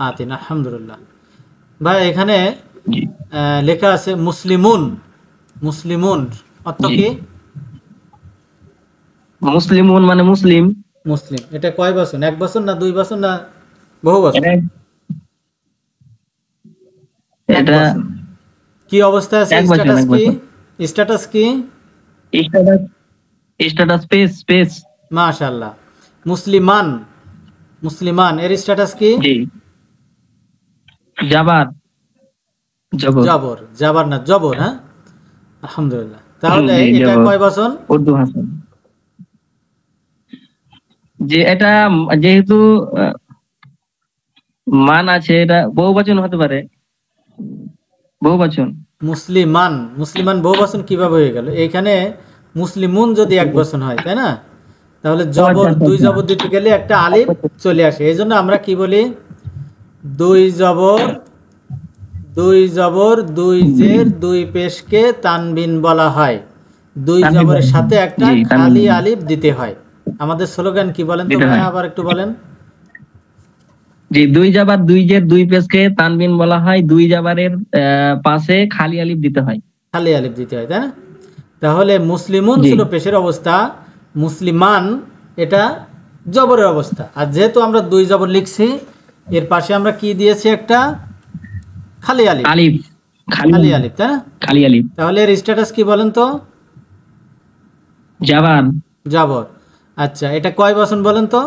আতিন। আলহামদুলিল্লাহ। ভাই এখানে জি লেখা আছে মুসলিমুন। মুসলিমুন অর্থ জি। কি? মুসলিমুন মানে মুসলিম। মুসলিম, এটা কয় বচন? এক বচন না দুই বচন না বহু বচন? এক এটা বচন। কি অবস্থা আছে? এক বচন, স্ট্যাটাস এক কি? বচন। স্ট্যাটাস কি? Status space space. মাশাআল্লাহ। মুসলিমান, মুসলিমান এর স্ট্যাটাস কি? জি জাবার জবর জবর, জাবার না জবর। হ্যাঁ, আলহামদুলিল্লাহ। তাহলে জি, এটা জবর। কয় বচন? উর্দু ভাষা। যে এটা যেহেতু মান আছে, এটা বহুবচন হতে পারে, বহুবচন। মুসলিমান, মুসলিমান বহু বচন কিভাবে হয়ে গেল? এখানে মুসলিমুন যদি এক বচন হয়, তাই না? তাহলে জবর, দুই জবর দিতে গেলে একটা আলিফ চলে আসে। এই জন্য আমরা কি বলি? দুই জবর, দুই জবর, দুই জের, দুই পেশকে তানবিন বলা হয়। দুই জবরের সাথে একটা জি, তানবিন। খালি আলিফ দিতে হয়। আমাদের স্লোগান কি বলেন তো দিতে ভাই, হয়। আবার একটু বলেন। জি দুই জাবার দুই জের দুই পেশকে তানবিন বলা হয়। দুই জাবারের পাশে খালি আলিফ দিতে হয়। খালি আলিফ দিতে হয়, তাই না? তাহলে মুসলিমুন জি। ছিল পেশের অবস্থা, মুসলিমান এটা জবরের অবস্থা। আর যেহেতু আমরা দুই জবর লিখছি, এর পাশে আমরা কি দিয়েছি? একটা খালি আলিফ। আলিফ, খালি আলিফ, তাই না? খালি আলিফ। তাহলে এর স্ট্যাটাস কি বলেন তো? জাবার। জবর। আচ্ছা, এটা কয় বচন বলেন তো?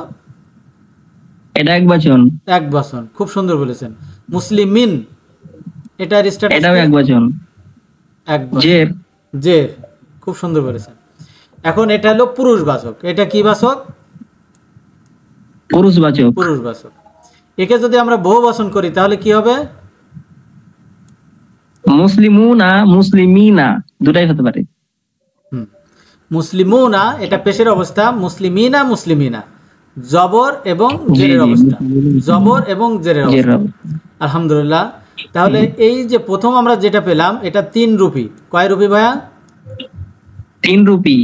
এটা এক বচন। এক বচন। খুব সুন্দর বলেছেন। মুসলিমিন এটার স্ট্যাটাস এটাও এক বচন। এক বচন। জের। জের, খুব সুন্দর বলেছেন। এখন এটা হলো পুরুষবাচক। এটা কি বাচক? পুরুষবাচক। পুরুষবাচক। একে যদি আমরা বহু বচন করি তাহলে কি হবে? মুসলিমুনা মুসলিমিনা দুটাই হতে পারে। মুসলিমুনা এটা পেশের অবস্থা, মুসলিমিনা মুসলিমিনা জবর এবং জি, জেরের জি, অবস্থা। মুসলিমিনা। জবর এবং জেরের জের অবস্থা। আলহামদুলিল্লাহ। তাহলে এই যে প্রথম আমরা যেটা পেলাম, এটা 3 রূপী। কয় রূপী ভাইয়া? 3 রূপী।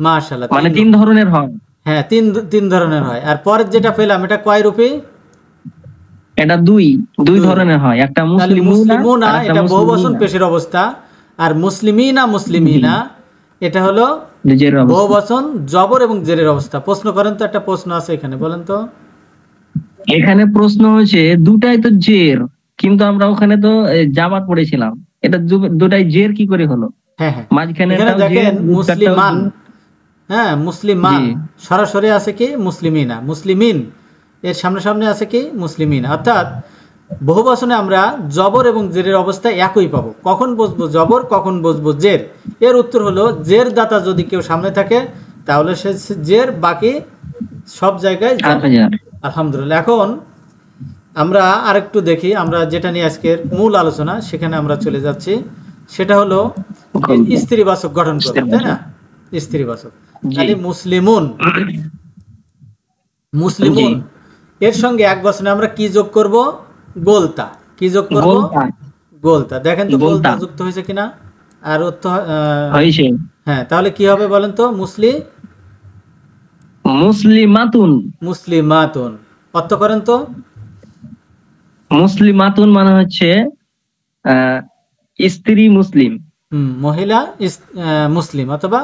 মাশাআল্লাহ, মানে 3 ধরনের হয়। হ্যাঁ, তিন ধরনের হয়। আর পরের যেটা পেলাম এটা কয় রূপী? এটা দুই ধরনের হয়। একটা তাহলে মুসলিমুনা মুসলিমুনা আর একটা এটা বহুবচন মুসলিমিনা। পেশের অবস্থা, আর মুসলিমিনা মুসলিমিনা এটা হলো নিজের অবস্থা। বহুবচন জবর এবং জেরের অবস্থা। প্রশ্ন করেন তো, একটা প্রশ্ন আছে এখানে, বলেন তো। এখানে প্রশ্ন হচ্ছে দুটাই তো জের, কিন্তু আমরা ওখানে তো জামাত পড়েছিলাম, এটা দুটাই জের কি করে হলো? হ্যাঁ হ্যাঁ, মাঝখানে এখানে দেখেন মুসলিমান, হ্যাঁ মুসলিমান, সরাসরি আছে কি মুসলিমিনা, মুসলিমিন এর সামনে সামনে আছে কি মুসলিমিনা। অর্থাৎ বহুবচনে আমরা জবর এবং জেরের অবস্থা একই পাবো। কখন বসবো জবর, কখন বসবো জের? এর উত্তর হলো জের দাতা যদি কেউ সামনে থাকে তাহলে সে জের, বাকি সব জায়গায় জবর। আলহামদুলিল্লাহ। এখন আমরা আরেকটু দেখি, আমরা যেটা নিয়ে আজকের মূল আলোচনা সেখানে আমরা চলে যাচ্ছি। সেটা হলো স্ত্রীবাচক গঠন করব, তাই না? স্ত্রীবাচক। তাহলে মুসলিমুন, মুসলিমুন এর সঙ্গে এক বচনে আমরা কি যোগ করব? গোলতা। কি যোগ করব? গোলতা। দেখেন তো গোলতা যুক্ত হয়েছে কিনা। আর হয়েছে। হ্যাঁ, তাহলে কি হবে বলেন তো? মুসলিমাতুন। মুসলিমাতুন অর্থ করেন তো। মুসলিমাতুন মানে হচ্ছে স্ত্রী মুসলিম, মহিলা মুসলিম, অথবা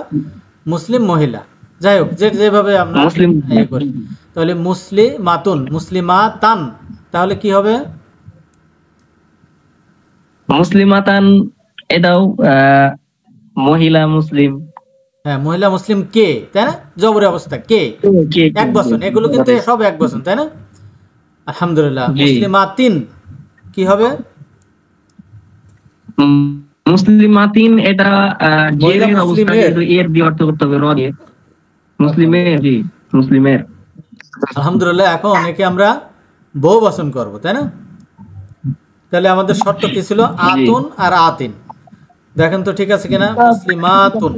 মুসলিম মহিলা, যাই হোক যেভাবে আমরা মুসলিম করি। তাহলে মুসলিমাতুন, মুসলিমাতান, তাহলে কি হবে? মুসলিমাতান এটাও মহিলা মুসলিম। হ্যাঁ, মহিলা মুসলিম কে, তাই না? জবরের অবস্থা কে, এক বচন, এগুলো কিন্তু সব এক বচন, তাই না? আলহামদুলিল্লাহ। মুসলিমাতিন কি হবে? মুসলিমাতিন এটা জেরের অবস্থা, কিন্তু এর দিয়ে অর্থ করতে হবে র দিয়ে। মুসলিমের, জি মুসলিমের। আলহামদুলিল্লাহ। এখন একে আমরা বহু বচন করব, তাই না? তাহলে আমাদের শর্ত কি ছিল? আতুন আর আতিন। দেখেন তো ঠিক আছে কিনা। মুসলিমাতুন,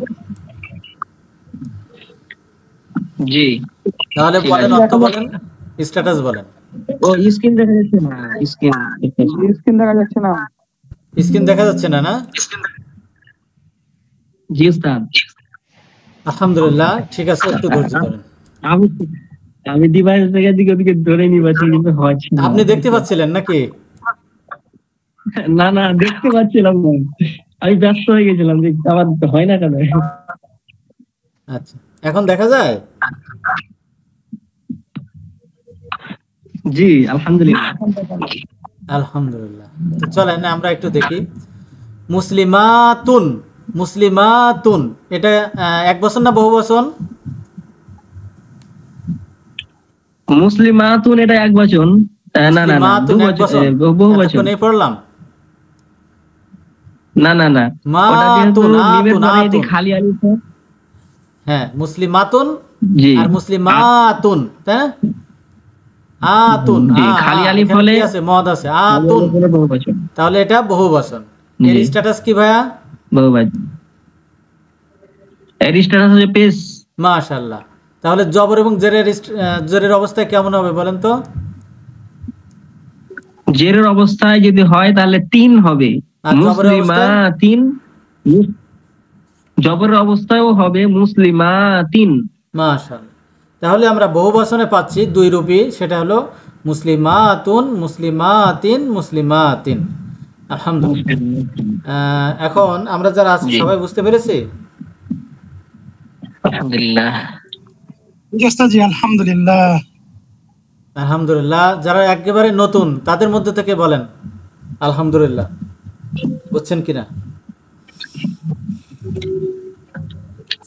জি। তাহলে বলেন, অর্থ বলেন, স্ট্যাটাস বলেন। ও স্ক্রিন দেখা যাচ্ছে না, স্ক্রিন দেখা যাচ্ছে না। স্ক্রিন দেখা যাচ্ছে না? না, জি উস্তাদ। আলহামদুলিল্লাহ, ঠিক আছে, একটু ধৈর্য ধরেন। আমি ডিভাইস থেকে দিকে ওদিকে ধরে নিবাছি, কিন্তু হচ্ছে না। আপনি দেখতে পাচ্ছিলেন নাকি? না না, দেখতে পাচ্ছিলাম না, আমি ব্যস্ত হয়ে গেছিলাম যে আমার হয় না কেন। আচ্ছা, এখন দেখা যায়? জি আলহামদুলিল্লাহ। আলহামদুলিল্লাহ। তো চলেন আমরা একটু দেখি। মুসলিমাতুন, মুসলিমাতুন এটা এক বচন না বহু বচন? মুসলিমাতুন এটা এক বচন। না না না, বহু বচন পড়লাম। না না না, ওটা যেহেতু মিমের পরে যদি খালি আলিফ, হ্যাঁ মুসলিমাতুন জি, আর মুসলিমাতুন, তাই না? আতুন, খালি আলিফ হলে আছে, মদ আছে, আতুন, বহুবচন। তাহলে এটা বহুবচন। এর স্ট্যাটাস কি ভাইয়া? বহুবচন। এর স্ট্যাটাস হচ্ছে পেশ। মাশাআল্লাহ। তাহলে জবর এবং জেরের অবস্থায় কেমন হবে বলেন তো? জেরের অবস্থায় যদি হয় তাহলে তিন হবে। মুসলিমাতিন। জবরের অবস্থায়ও হবে মুসলিমাতিন। মাশাআল্লাহ। তাহলে আমরা বহু বচনে পাচ্ছি দুই রূপী, সেটা হলো মুসলিমাতুন, মুসলিমাতিন, মুসলিমাতিন। আলহামদুলিল্লাহ। এখন আমরা যারা আছি সবাই বুঝতে পেরেছি? আলহামদুলিল্লাহ। জি আলহামদুলিল্লাহ। আলহামদুলিল্লাহ। যারা একেবারে নতুন তাদের মধ্যে থেকে বলেন আলহামদুলিল্লাহ, বুঝছেন কিনা?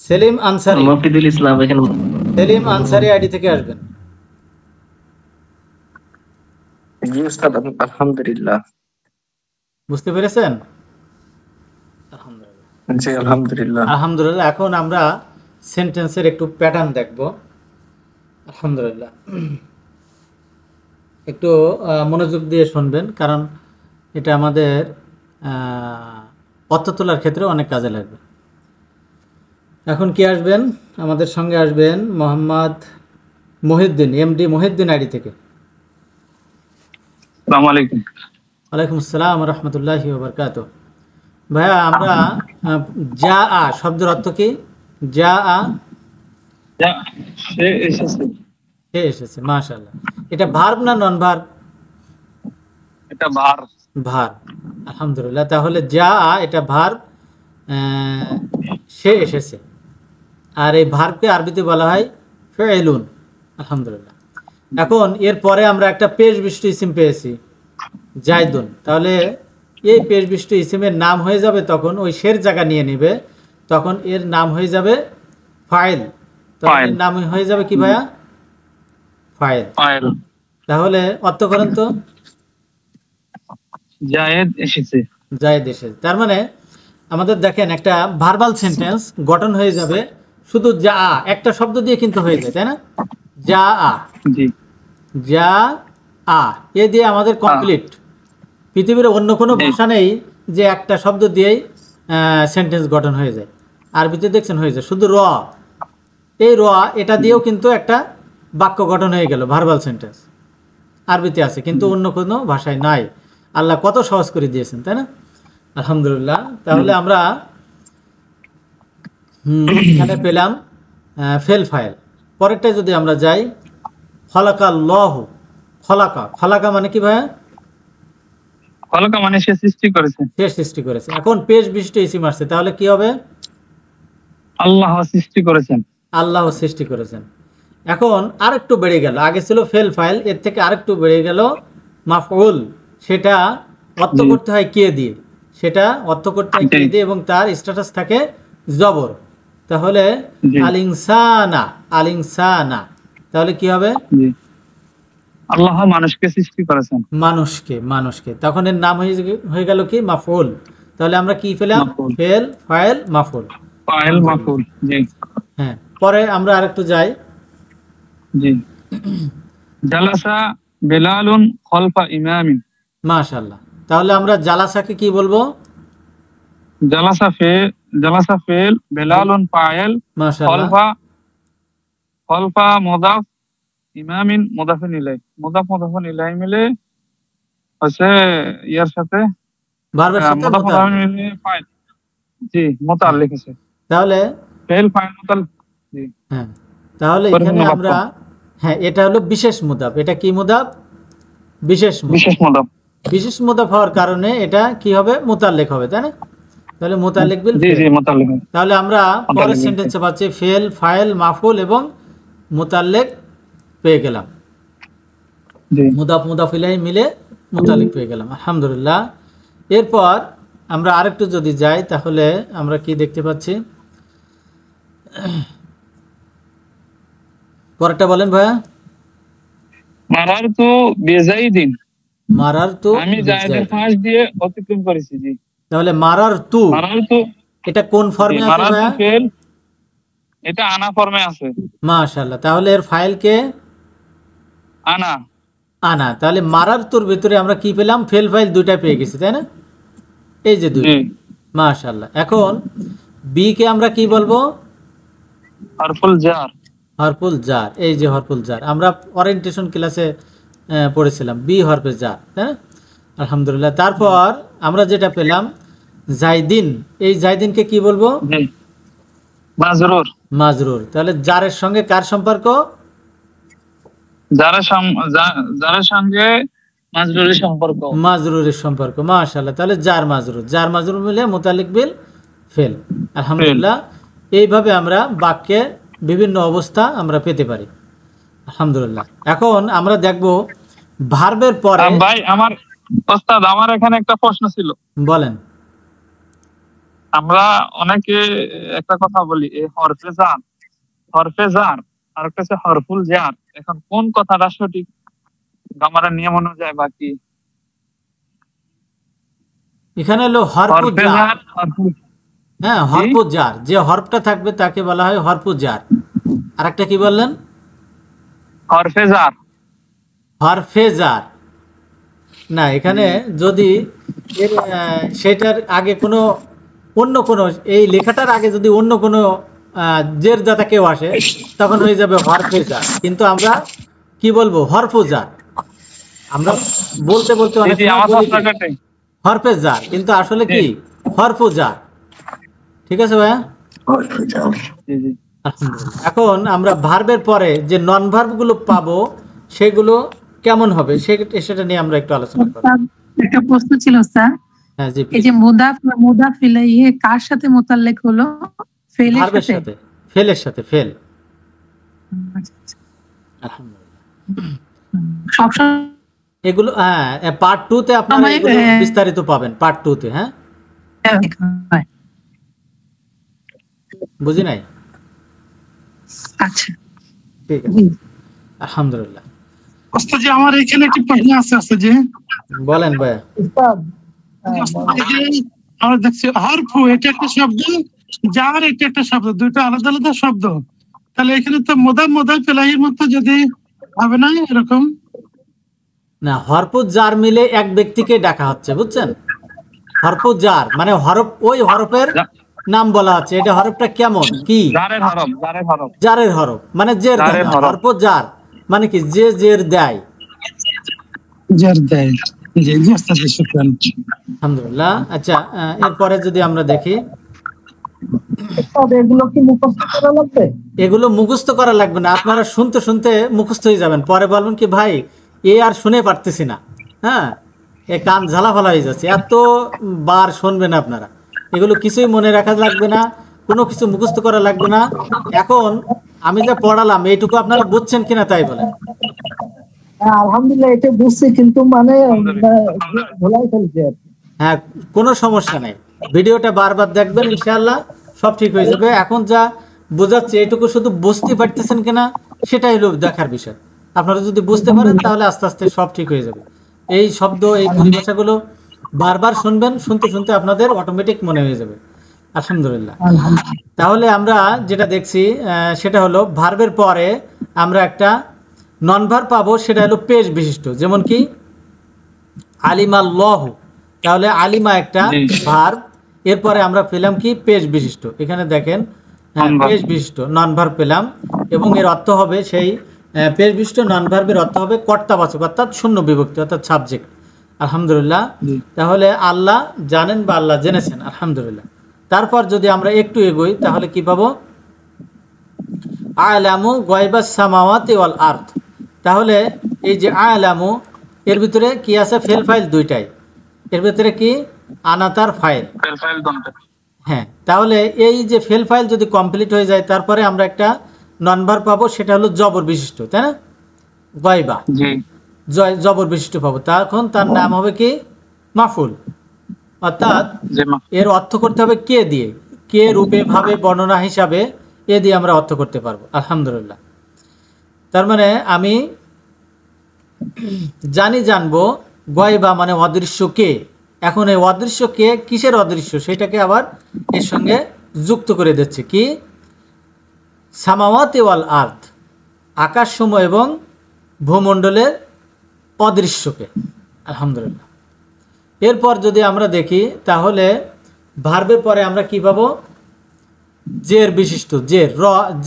সেলিম আনসারি, মুফতিদুল ইসলাম এখানে। সেলিম আনসারি আইডি থেকে আসবেন। জি উস্তাদ, আলহামদুলিল্লাহ। বুঝতে পেরেছেন? আলহামদুলিল্লাহ। জি আলহামদুলিল্লাহ। আলহামদুলিল্লাহ। এখন আমরা সেন্টেন্সের একটু প্যাটার্ন দেখব। আলহামদুলিল্লাহ, একটু মনোযোগ দিয়ে শুনবেন, কারণ এটা আমাদের অর্থ তোলার ক্ষেত্রে অনেক কাজে লাগবে। এখন কি আসবেন? আমাদের সঙ্গে আসবেন মোহাম্মদ মহিউদ্দিন, এমডি মহিউদ্দিন আইডি থেকে। আসসালামু আলাইকুম। ওয়ালাইকুম আসসালাম ওয়া রাহমাতুল্লাহি ওয়া বারাকাতুহু। ভাইয়া, আমরা যা আ শব্দের অর্থ কি? যা আ, সে এসেছে। সে এসেছে। মাশাআল্লাহ। এটা ভার্ব না নন ভার্ব? এটা ভার্ব। ভার্ব। আলহামদুলিল্লাহ। তাহলে যা আ এটা ভার্ব, সে এসেছে। আর এই ভার্বকে আরবিতে বলা হয় ফেইলুন। আলহামদুলিল্লাহ। এখন এরপরে আমরা একটা পেশ বিশিষ্ট ইসিম পেয়েছি জাইদুন। তাহলে এই পেশ বিশিষ্ট ইসিমের নাম হয়ে যাবে তখন ওই শের জায়গা নিয়ে নেবে, তখন এর নাম হয়ে যাবে ফাইল। তখন এর নাম হয়ে যাবে কি ভাইয়া? ফাইল। তাহলে অর্থ করেন তো। জায়েদ এসেছে। জায়েদ এসেছে। তার মানে আমাদের দেখেন একটা ভার্বাল সেন্টেন্স গঠন হয়ে যাবে শুধু যা একটা শব্দ দিয়ে কিন্তু হয়ে যায়, তাই না? যা আ, জি, যা আ, এ দিয়ে আমাদের কমপ্লিট। পৃথিবীর অন্য কোনো ভাষা নেই যে একটা শব্দ দিয়েই সেন্টেন্স গঠন হয়ে যায়। আরবিতে দেখছেন হয়ে যায় শুধু র, এই র এটা দিয়েও কিন্তু একটা বাক্য গঠন হয়ে গেল, ভার্বাল সেন্টেন্স আরবিতে আছে, কিন্তু অন্য কোনো ভাষায় নাই। আল্লাহ কত সহজ করে দিয়েছেন, তাই না? আলহামদুলিল্লাহ। তাহলে আমরা এখানে পেলাম ফেল ফাইল। পরেরটা যদি আমরা যাই, খলাকা লহ, খলাকা, খলাকা মানে কি ভাইয়া? খলাকা মানে সে সৃষ্টি করেছে। সে সৃষ্টি করেছে। এখন পেশ বিশিষ্ট ইসিম আসছে, তাহলে কি হবে? আল্লাহ সৃষ্টি করেছেন। আল্লাহ সৃষ্টি করেছেন। এখন আরেকটু বেড়ে গেল, আগে ছিল ফেল ফাইল, এর থেকে আরেকটু বেড়ে গেল মাফউল। সেটা অর্থ করতে হয় কে দিয়ে, সেটা অর্থ করতে হয় কে দিয়ে এবং তার স্ট্যাটাস থাকে জবর। তাহলে আল ইনসানা, আল ইনসানা, তাহলে কি হবে? আল্লাহ মানুষকে সৃষ্টি করেছেন। মানুষকে, মানুষকে, তখন এর নাম হয়ে গেল কি? মাফউল। তাহলে আমরা কি পেলাম? ফেল ফাইল মাফউল। ফাইল মাফউল। জি, হ্যাঁ। পরে আমরা আরেকটু যাই। জি, জালাসা বেলালুন খলফা ইমামিন। মাশাআল্লাহ। তাহলে আমরা জালাসাকে কি বলবো? জালাসা ফেল বেলালুন ফাইল, মাশাআল্লাহ। খলফা মুদাফ, ইমামিন মুদাফিন ইলাই। মুদাফিন ইলাই মিলে হচ্ছে ইয়ার সাথে ভার্বের সাথে মুদাফিন মিলে ফাইল। জি, মুতাআল্লিক আছে। তাহলে ফেল ফাইল মুতাআল্লিক। জি, হ্যাঁ। তাহলে এখানে আমরা, হ্যাঁ, এটা হলো বিশেষ মুদাফ। এটা কি মুদাফ? বিশেষ মুদাফ। বিশেষ মুদাফ হওয়ার কারণে এটা কি হবে? মুতাআল্লিক হবে, তাই না? তাহলে মুতাআল্লিক বিল ফেল। জি, মুতাআল্লিক। তাহলে আমরা পরের সেন্টেন্সে পাচ্ছি ফেল ফাইল মাফউল এবং মুতাআল্লিক পেয়ে গেলাম। জি, মুদাফ মুদাফ ইলাইহি মিলে মুতাআল্লিক পেয়ে গেলাম। আলহামদুলিল্লাহ। এরপর আমরা আরেকটু যদি যাই তাহলে আমরা কি দেখতে পাচ্ছি? পরেরটা বলেন ভাইয়া। মারারতু বিজাইদিন। মারারতু, আমি জায়েদের পাশ দিয়ে অতিক্রম করেছি। জি, তাহলে মারারতু, এটা কোন ফর্মে আছে ভাইয়া? ফেল, এটা আনা ফর্মে আছে। মাশাআল্লাহ। তাহলে এর ফাইল কে? আনা। আনা। তাহলে মারারতুর ভিতরে আমরা কি পেলাম? ফেল ফাইল দুইটা পেয়ে গেছি, তাই না? এই যে দুই। মাশাআল্লাহ। এখন বি কে আমরা কি বলবো? হরফুল জার। হরফুল জার। এই যে হরফুল জার আমরা ওরিয়েন্টেশন ক্লাসে পড়েছিলাম, বি হরফে জার, হ্যাঁ। আলহামদুলিল্লাহ। তারপর আমরা যেটা পেলাম জাইদিন, এই জাইদিনকে কি বলবো? মাজরুর। মাজরুর। তাহলে জারের সঙ্গে কার সম্পর্ক? জারের সঙ্গে মাজরুরের সম্পর্ক। মাজরুরের সম্পর্ক। মাশাআল্লাহ। তাহলে জার মাজরুর, জার মাজরুর মিলে মুতাআল্লিক বিল ফেল। আলহামদুলিল্লাহ। এইভাবে আমরা বাক্যে বিভিন্ন অবস্থা আমরা পেতে পারি। আলহামদুলিল্লাহ। এখন আমরা দেখব ভার্বের পরে। ভাই আমার ওস্তাদ, আমার এখানে একটা প্রশ্ন ছিল। বলেন। আমরা অনেকে একটা কথা বলি, এই হরফে জার আর একটা হচ্ছে হরফুল জার। এখন কোন কথাটা সঠিক গ্রামারের নিয়ম অনুযায়ী? বাকি এখানে হলো হরফু জার। হ্যাঁ, হরফু জার, যে হরফটা থাকবে তাকে বলা হয় হরফু জার। আরেকটা কি বললেন? হরফে জার। হরফে জার না, এখানে যদি সেটার আগে কোনো অন্য কোনো, এই লেখাটার আগে যদি অন্য কোনো জের দাতা কেউ আসে তখন হয়ে যাবে হরফে জার। কিন্তু আমরা কি বলবো? হরফু জার। আমরা বলতে বলতে অনেক হরফে জার, কিন্তু আসলে কি? হরফু জার। ঠিক আছে ভাইয়া? এখন আমরা ভার্বের পরে যে নন ভার্ব গুলো পাবো সেগুলো কেমন হবে সেটা নিয়ে আমরা একটু আলোচনা করব। একটা প্রশ্ন ছিল স্যার, হ্যাঁ জি এই যে মুদাফ ইলাইহি কার সাথে মোতাল্লেক হলো? ফেলের ভার্বের সাথে। সাথে, ফেলের সাথে, ফেল। আচ্ছা, আচ্ছা। আলহামদুলিল্লাহ। সবসময় এগুলো পার্ট 2 তে আপনারা সময়, এগুলো বিস্তারিত পাবেন পার্ট 2 তে। হ্যাঁ, হয়। বুঝি নাই? আচ্ছা, ঠিক আছে, জি। আলহামদুলিল্লাহ। ওস্তাদ জি, আমার এখানে একটি প্রশ্ন আছে যে বলেন ভাইয়া। উস্তাদ, এই যে আমরা দেখছি হরফ, এটা একটা শব্দ, জার এটা একটা শব্দ, দুইটা আলাদা আলাদা শব্দ। তাহলে এখানে তো মোদাফ ইলাইহির মতো যদি হবে না এরকম? না, হরফ জার মিলে এক ব্যক্তিকে ডাকা হচ্ছে, বুঝছেন? হরফ জার মানে হরফ, ওই হরফের নাম বলা হচ্ছে। এটা হরফটা কেমন, কি? জারের হরফ, জারের হরফ। জারের হরফ মানে জের জারের দাতা। হরফ। হরফ জার মানে কি? যে জের দেয়। জার দেয়। জি জি ওস্তাদ জি, শুকরান। আলহামদুলিল্লাহ। আচ্ছা, এরপরে যদি আমরা দেখি, উস্তাদ এগুলো কি মুখস্থ করা লাগবে? এগুলো মুখস্থ করা লাগবে না, আপনারা শুনতে শুনতে মুখস্থ হয়ে যাবেন। পরে বলবেন কি ভাই এ আর শুনে পারতেছি না, হ্যাঁ, এ কান ঝালাফালা হয়ে যাচ্ছে, এত বার শুনবেন আপনারা। এগুলো কিছুই মনে রাখা লাগবে না, কোনো কিছু মুখস্থ করা লাগবে না। এখন আমি যা পড়ালাম এইটুকু আপনারা বুঝছেন কিনা তাই বলেন। হ্যাঁ, আলহামদুলিল্লাহ এটা বুঝছি, কিন্তু মানে ভুলাই ফেলছি আর কি। হ্যাঁ, কোনো সমস্যা নেই, ভিডিওটা বারবার দেখবেন, ইনশাআল্লাহ সব ঠিক হয়ে যাবে। এখন যা বোঝাচ্ছে এটুকু শুধু বুঝতে পারতেছেন কিনা সেটাই হলো দেখার বিষয়। আপনারা যদি বুঝতে পারেন তাহলে আস্তে আস্তে সব ঠিক হয়ে যাবে। এই শব্দ, এই পরিভাষাগুলো বারবার শুনবেন, শুনতে শুনতে আপনাদের অটোমেটিক মনে হয়ে যাবে। আলহামদুলিল্লাহ। তাহলে আমরা যেটা দেখছি সেটা হলো ভার্বের পরে আমরা একটা নন ভার্ব পাবো, সেটা হলো পেশ বিশিষ্ট। যেমন কি আলিমাল্লাহু, তাহলে আলিমা একটা ভার্ব, এরপরে আমরা পেলাম কি পেশ বিশিষ্ট। এখানে দেখেন পেশ বিশিষ্ট নন ভার্ব পেলাম, এবং এর অর্থ হবে সেই পেশ বিশিষ্ট নন ভার্বের অর্থ হবে কর্তাবাচক, অর্থাৎ শূন্য বিভক্তি, অর্থাৎ সাবজেক্ট। আলহামদুলিল্লাহ। তাহলে আল্লাহ জানেন বা আল্লাহ জেনেছেন, আলহামদুলিল্লাহ। তারপর যদি আমরা একটু এগোই তাহলে কি পাবো? আলামু গায়বাস সামাওয়াতি ওয়াল আরদ। তাহলে এই যে আলামু, এর ভিতরে কি আছে? ফেল ফাইল দুইটাই। এর ভিতরে কি? আনাতার ফাইল। হ্যাঁ, তাহলে এই যে ফেল ফাইল যদি কমপ্লিট হয়ে যায় তারপরে আমরা একটা নন ভার্ব পাবো, সেটা হলো জবর বিশিষ্ট, তাই না? গায়বা, জবর বিশিষ্ট পাবো। তখন তার নাম হবে কি? মাফুল। অর্থাৎ এর অর্থ করতে হবে কে দিয়ে, কে রূপে, ভাবে, বর্ণনা হিসাবে এ দিয়ে আমরা অর্থ করতে পারবো। আলহামদুলিল্লাহ। তার মানে আমি জানবো গায়বা মানে অদৃশ্য কে। এখন এই অদৃশ্য কে, কিসের অদৃশ্য, সেটাকে আবার এর সঙ্গে যুক্ত করে দিচ্ছে কি? সামাওয়াতি ওয়াল আরদ, আকাশসমূহ এবং ভূমণ্ডলের অদৃশ্যকে। আলহামদুলিল্লাহ। এরপর যদি আমরা দেখি তাহলে ভার্বের পরে আমরা কি পাবো? জের বিশিষ্ট,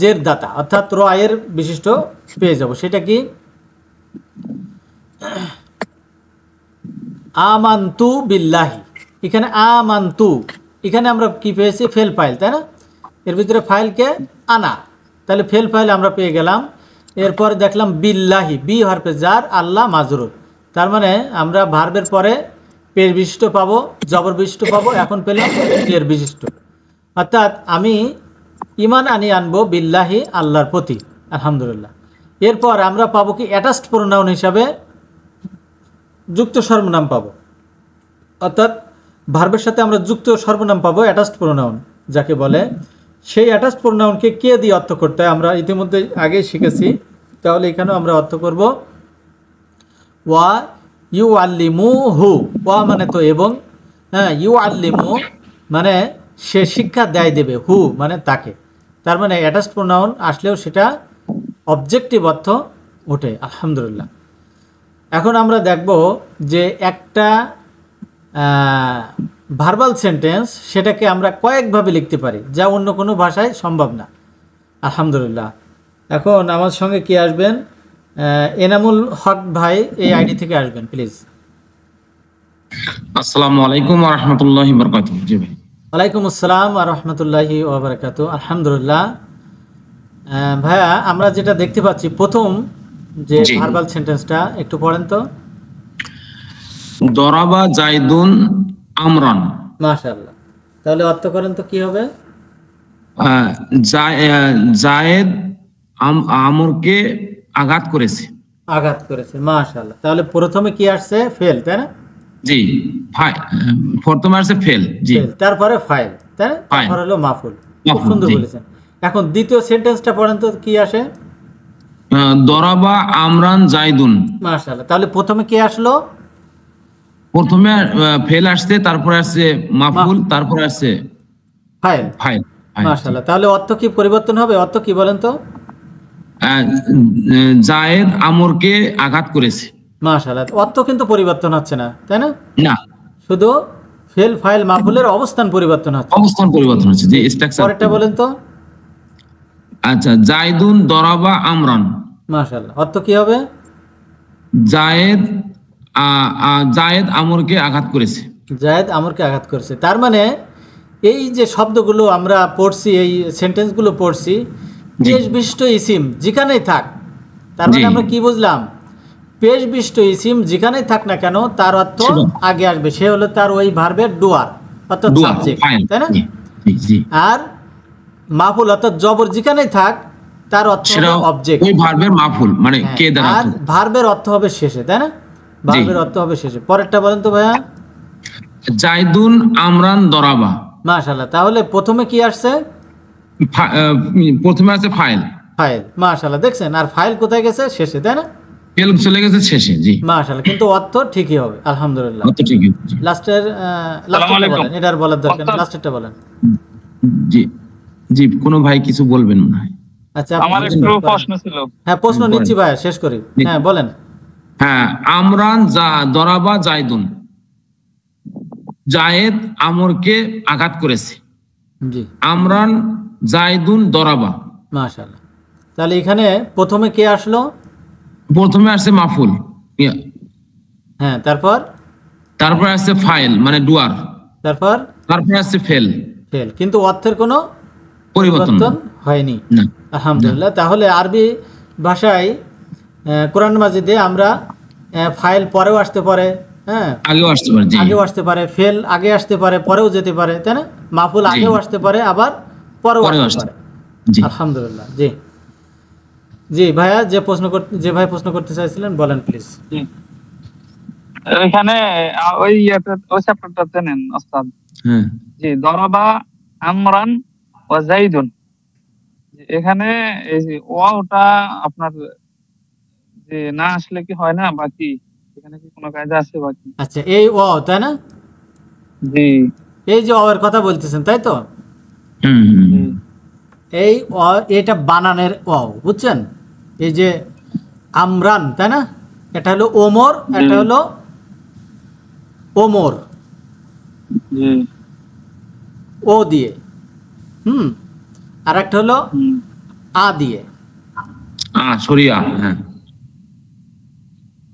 জের দাতা, অর্থাৎ র এর বিশিষ্ট পেয়ে যাব। সেটা কি? আমান্তু বিল্লাহি। এখানে আমান্তু, এখানে আমরা কি পেয়েছি? ফেল ফাইল, তাই না? এর ভিতরে ফাইলকে আনা, তাহলে ফেল ফাইল আমরা পেয়ে গেলাম। এরপর দেখলাম বিল্লাহি, বি হরফে জার, আল্লাহ মাজরুর। তার মানে আমরা ভার্বের পরে পেশ বিশিষ্ট পাবো, জবর বিশিষ্ট পাবো, এখন পেলাম জের বিশিষ্ট। অর্থাৎ আমি ইমান আনবো বিল্লাহি, আল্লাহর প্রতি। আলহামদুলিল্লাহ। এরপর আমরা পাবো কি? অ্যাটাচড প্রোনাউন হিসাবে যুক্ত সর্বনাম পাবো, অর্থাৎ ভার্বের সাথে আমরা যুক্ত সর্বনাম পাবো, অ্যাটাচড প্রোনাউন যাকে বলে। সেই অ্যাটাচড প্রোনাউনকে কে দিয়ে অর্থ করতে হয় আমরা ইতিমধ্যে আগে শিখেছি। তাহলে এখানেও আমরা অর্থ করব ওয়া ইউ আল্লিমু হু। ওয়া মানে তো এবং, হ্যাঁ, ইউ আল্লিমু মানে সে শিক্ষা দেয়, দেবে, হু মানে তাকে। তার মানে অ্যাটাচড প্রোনাউন আসলেও সেটা অবজেক্টিভ অর্থ ওঠে। আলহামদুলিল্লাহ। এখন আমরা দেখব যে একটা ভার্বাল সেন্টেন্স, সেটাকে আমরা কয়েকভাবে লিখতে পারি, যা অন্য কোনো ভাষায় সম্ভব না। আলহামদুলিল্লাহ। এখন আমার সঙ্গে কি আসবেন? এনামুল হক ভাই এই আইডি থেকে আসবেন প্লিজ। আসসালামু আলাইকুম ওয়া রাহমাতুল্লাহি ওয়া বারাকাতুহু। জি ভাই। ওয়ালাইকুম আসসালাম ওয়া রাহমাতুল্লাহি ওয়া বারাকাতুহু। আলহামদুলিল্লাহ। ভাইয়া, আমরা যেটা দেখতে পাচ্ছি প্রথম যে ভার্বাল সেন্টেন্সটা একটু পড়েন তো। দরাবা জাইদুন আমরান। মাশাআল্লাহ। তাহলে অর্থ করেন তো কি হবে? জায়েদ আমরকে আঘাত করেছে। আঘাত করেছে, মাশাআল্লাহ। তাহলে প্রথমে কি আসছে? ফেল, তাই না? জি, প্রথমে আসছে ফেল, জি, ফেল, তারপরে ফাইল, তাই না? তারপর হলো মাফুল। খুব সুন্দর বলেছেন। এখন দ্বিতীয় সেন্টেন্সটা পড়েন তো, কি আসে? দরাবা আমরান জাইদুন। মাশাআল্লাহ। তাহলে প্রথমে কি আসলো? প্রথমে ফেল আসছে, তারপরে আসছে মাফুল, তারপরে আসছে ফাইল। ফাইল। মাশাআল্লাহ। তাহলে অর্থ কি পরিবর্তন হবে? অর্থ কি বলেন তো? জায়েদ আমরকে আঘাত করেছে। মাশাআল্লাহ। অর্থ কিন্তু পরিবর্তন হচ্ছে না, তাই না? না, শুধু ফেল ফাইল মাফুলের অবস্থান পরিবর্তন হচ্ছে। অবস্থান পরিবর্তন হচ্ছে, জি, স্ট্রাকচার। পরেরটা বলেন তো। আচ্ছা, জাইদুন দরাবা আমরান। মাশাআল্লাহ। অর্থ কি হবে? জায়েদ আমরকে আঘাত করেছে। জায়েদ আমরকে আঘাত করেছে। তার মানে এই যে শব্দগুলো আমরা পড়ছি, এই সেন্টেন্সগুলো পড়ছি, পেশ বিশিষ্ট ইসিম যেখানেই থাক, তার মানে আমরা কি বুঝলাম? পেশ বিশিষ্ট ইসিম যেখানেই থাক না কেন, তার অর্থ আগে আসবে। সে হলো তার ওই ভার্বের ডুয়ার, অর্থাৎ সাবজেক্ট, তাই না? আর মাফুল অর্থাৎ জবর যেখানেই থাক, তার অর্থ হবে অবজেক্ট, ওই ভার্বের মাফুল মানে কে দ্বারা। আর ভার্বের অর্থ হবে শেষে, তাই না? ভার্বের অর্থ হবে শেষে। পরেরটা বলেন তো ভাইয়া। জাইদুন আমরান দরাবা। মাশাআল্লাহ। তাহলে প্রথমে কি আসছে? প্রথমে আছে ফাইল। ফাইল, মাশাআল্লাহ। দেখছেন? আর ফাইল কোথায় গেছে? শেষে, তাই না? ফেল চলে গেছে শেষে, জি, মাশাআল্লাহ। কিন্তু অর্থ ঠিকই হবে, আলহামদুলিল্লাহ। অর্থ ঠিকই। লাস্টের বলেন, এটার বলার দরকার নেই, লাস্টেরটা বলেন। জি জি, কোনো ভাই কিছু বলবেন না? আচ্ছা, আমার একটু প্রশ্ন ছিল। হ্যাঁ, প্রশ্ন নিচ্ছি ভাই, শেষ করি। হ্যাঁ, বলেন। হ্যাঁ, আমরান দরাবা জাইদুন। জায়েদ আমরকে আঘাত করেছে। জি। আমরান জাইদুন দরাবা। মাশাআল্লাহ। তাহলে এখানে প্রথমে কে আসলো? প্রথমে আসছে মাফুল। হ্যাঁ, তারপর আসছে ফাইল মানে ডুয়ার। তারপর আসছে ফেল। ফেল, কিন্তু অর্থের কোনো পরিবর্তন হয়নি, আলহামদুলিল্লাহ। তাহলে আরবি ভাষায় কোরআন মাজিদে আমরা ফাইল পরেও আসতে পারে, হ্যাঁ, আগেও আসতে পারে, ফেল আগে আসতে পারে, পরেও যেতে পারে, তাই না? মাফুল আগেও আসতে পারে, আবার পরেও আসতে পারে, আলহামদুলিল্লাহ। জি জি ভাইয়া, যে ভাই প্রশ্ন করতে চাইছিলেন বলেন প্লিজ। এখানে ওই চ্যাপ্টারটাতে নেন ওস্তাদ। জি, দরাবা আমরান ওয়া জাইদুন। এখানে এই যে ওয়াওটা আপনার যে না আসলে কি হয় না বাকি? এখানে কি কোনো কায়দা আছে বাকি? আচ্ছা, এই ওয়াও, তাই না? জি, এই যে ওয়াওয়ের কথা বলতেছেন, তাই তো? এই এটা বানানের ওয়াও, বুঝছেন? এই যে আমরান, তাই না? এটা হলো ওমর, এটা হলো ওমর, ও দিয়ে, আর একটা হলো আ দিয়ে,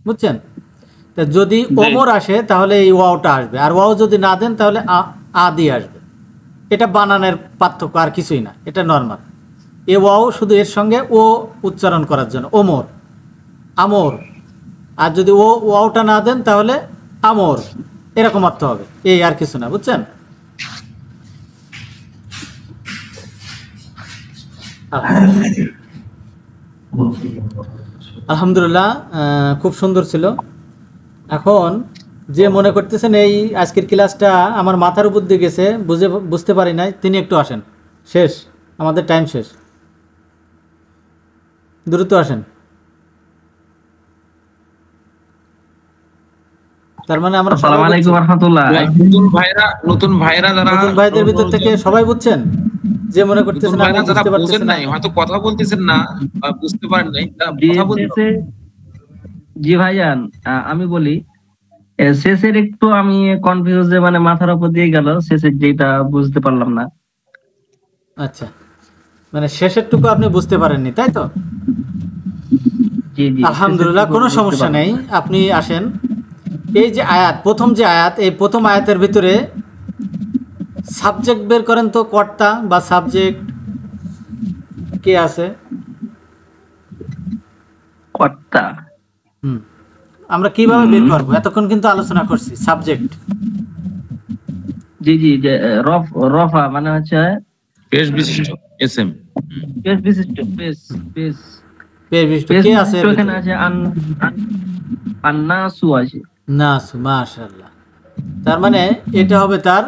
বুঝছেন? তা যদি ওমর আসে তাহলে এই ওয়াওটা আসবে, আর ওয়াও যদি না দেন তাহলে আ দিয়ে আসবে। এটা বানানের পার্থক্য, আর কিছুই না, এটা নর্মাল। এ ওয়াও শুধু এর সঙ্গে ও উচ্চারণ করার জন্য, ওমর, আমর। আর যদি ওয়াওটা না দেন তাহলে আমর, এরকম অর্থ হবে, এই আর কিছু না, বুঝছেন? আলহামদুলিল্লাহ, খুব সুন্দর ছিল। এখন যে মনে করতেছেন এই আজকের ক্লাসটা আমার মাথার উপর দিয়ে গেছে, বুঝতে পারি নাই, তিনি একটু আসেন, শেষ, আমাদের টাইম শেষ, দ্রুত আসেন। তার মানে আমরা আসসালামু আলাইকুম ওয়া রাহমাতুল্লাহ। নতুন ভাইরা যারা, নতুন ভাইদের ভিতর থেকে সবাই বুঝছেন, যে মনে করতেছেন আমি বুঝতে পারতেছি না, হয়তো কথা বলতেছেন না বা বুঝতে পারেন নাই, কথা বলতে। জি ভাইজান, আমি বলি শেষের একটু আমি কনফিউজ, যে মানে মাথার উপর দিয়ে গেল, শেষের যেটা বুঝতে পারলাম না। আচ্ছা, মানে শেষেরটুকু আপনি বুঝতে পারেননি, তাই তো? জি জি, আলহামদুলিল্লাহ, কোনো সমস্যা নেই, আপনি আসেন। এই যে আয়াত, প্রথম যে আয়াত, এই প্রথম আয়াতের ভিতরে সাবজেক্ট বের করেন তো, কর্তা বা সাবজেক্ট কে আছে? কর্তা আমরা কিভাবে বের করবো? এতক্ষণ কিন্তু আলোচনা করছি সাবজেক্ট। জি জি, যে রফা মানে হচ্ছে পেশ বিশিষ্ট এসএম। পেশ বিশিষ্ট, পেশ পেশ পেশ বিশিষ্ট পেশ কে আছে বিশিষ্ট এর এখানে ভিতরে? আছে আন্নাসু আছে। নাসু, মাশাআল্লাহ। তার মানে এটা হবে তার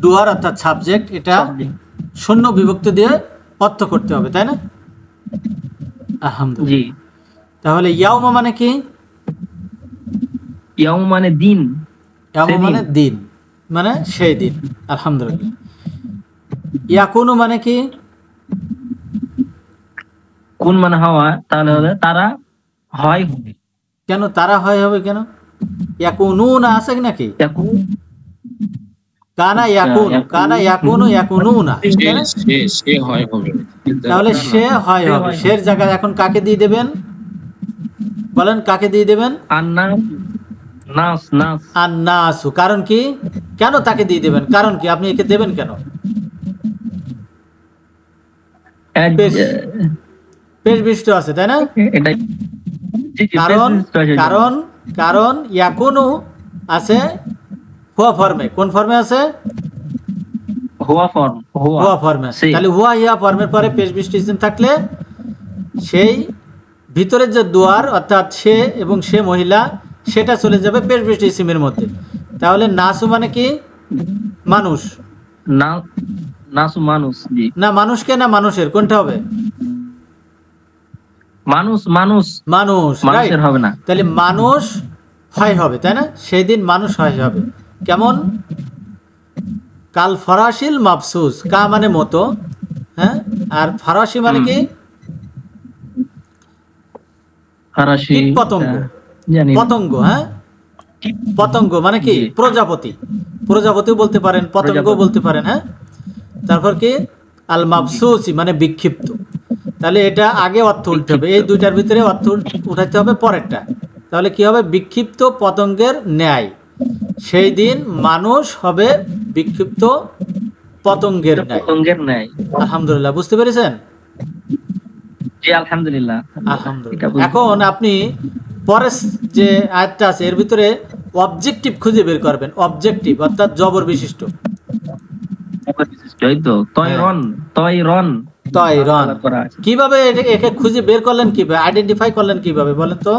ডুয়ার অর্থাৎ সাবজেক্ট, এটা শূন্য বিভক্তি দিয়ে অর্থ করতে হবে, তাই না? আলহামদুলিল্লাহ। জি, তাহলে ইয়াউমা মানে কি? ইয়াউম মানে দিন, ইয়াউমা সেদিন। মানে দিন, মানে সেই দিন। আলহামদুলিল্লাহ। ইয়াকুনু মানে কি? কোন মানে হওয়া, তাহলে হবে তারা হয় হবে। কেন তারা হয় হবে কেন? ইয়াকুনুনা আছে নাকি? ইয়াকুন, কানা ইয়াকুনু, কানা ইয়াকুনু, ইয়াকুনুনা, তাই না? সে হয় হবে। তাহলে সে হয় হবে, সের জায়গায় এখন কাকে দিয়ে দেবেন বলেন? কাকে দিয়ে দেবেন? নাস, নাস, আন্নাসু। কারণ কি? কেন তাকে দিয়ে দেবেন? কারণ কি? আপনি একে দেবেন কেন? পেশ বিশিষ্ট আছে, তাই না? এটাই কারণ কারণ কারণ ইয়াকুনু আছে হুয়া ফর্মে। কোন ফর্মে আছে? হুয়া ফর্ম, হুয়া ফর্মে আছে। তাহলে হুয়া ইয়া ফর্মের পরে পেশ বিশিষ্ট ইসম থাকলে সেই ভিতরের যে দুয়ার অর্থাৎ সে এবং সে মহিলা, সেটা চলে যাবে পেশ বিশিষ্ট ইসমের মধ্যে। তাহলে নাসু মানে কি? মানুষ। নাসু মানুষ। জি, না মানুষকে না মানুষের, কোনটা হবে? মানুষ, মানুষ, মানুষ, মানুষের right? হবে না। তাহলে মানুষ হয় হবে, তাই না? সেই দিন মানুষ হয় হবে। কেমন? কাল ফরাসিল মাফসুস, কা মানে মতো, হ্যাঁ, আর ফরাসি মানে কি? ফরাসি কীট পতঙ্গ, জানি না। পতঙ্গ, হ্যাঁ, পতঙ্গ মানে কি? প্রজাপতি। প্রজাপতি বলতে পারেন, পতঙ্গ বলতে পারেন, হ্যাঁ। তারপর কি? আল মাফসুসি মানে বিক্ষিপ্ত। তাহলে এটা আগে অর্থ উঠতে হবে, এই দুইটার ভিতরে অর্থ উঠাইতে হবে পরেরটা। তাহলে কি হবে? বিক্ষিপ্ত পতঙ্গের ন্যায় সেই দিন মানুষ হবে বিক্ষিপ্ত পতঙ্গের ন্যায়। পতঙ্গের ন্যায়। আলহামদুলিল্লাহ, বুঝতে পেরেছেন? জি, আলহামদুলিল্লাহ। আলহামদুলিল্লাহ। এখন আপনি পরের যে আয়াতটা আছে এর ভিতরে অবজেক্টিভ খুঁজে বের করবেন। অবজেক্টিভ অর্থাৎ জবর বিশিষ্ট। কিভাবে একে খুঁজে বের করলেন, কিভাবে আইডেন্টিফাই করলেন, কিভাবে বলেন তো?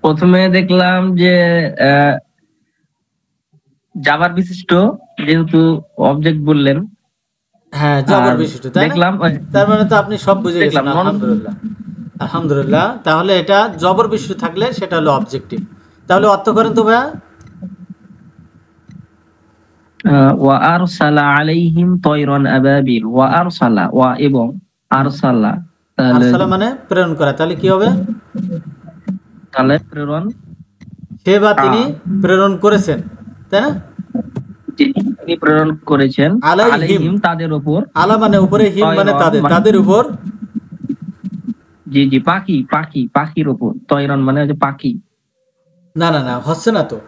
প্রথমে দেখলাম যে জাবার বিশিষ্ট, যেহেতু অবজেক্ট বললেন, হ্যাঁ জবর বিশিষ্ট, তাই না? দেখলাম তার মানে তো আপনি সব বুঝে গেছেন। আলহামদুলিল্লাহ, আলহামদুলিল্লাহ। তাহলে এটা জবর বিশিষ্ট থাকলে সেটা হলো অবজেক্টিভ। তাহলে অর্থ করেন তো ভাইয়া। ওয়া আরসালা আলাইহিম তায়রান আবাবিল। ওয়া আরসালা, ওয়া এবং আরসালা, আরসালা মানে প্রেরণ করা। তাহলে কি হবে? তাহলে প্রেরণ, সে বা তিনি প্রেরণ করেছেন, তাই না? তিনি প্রেরণ করেছেন আলাইহিম তাদের উপর। আলা মানে উপরে, হিম মানে তাদের, তাদের উপর। জি জি, পাখি, পাখি, পাখির উপর। তয়রান মানে হচ্ছে পাখি। না না না, হচ্ছে না তো।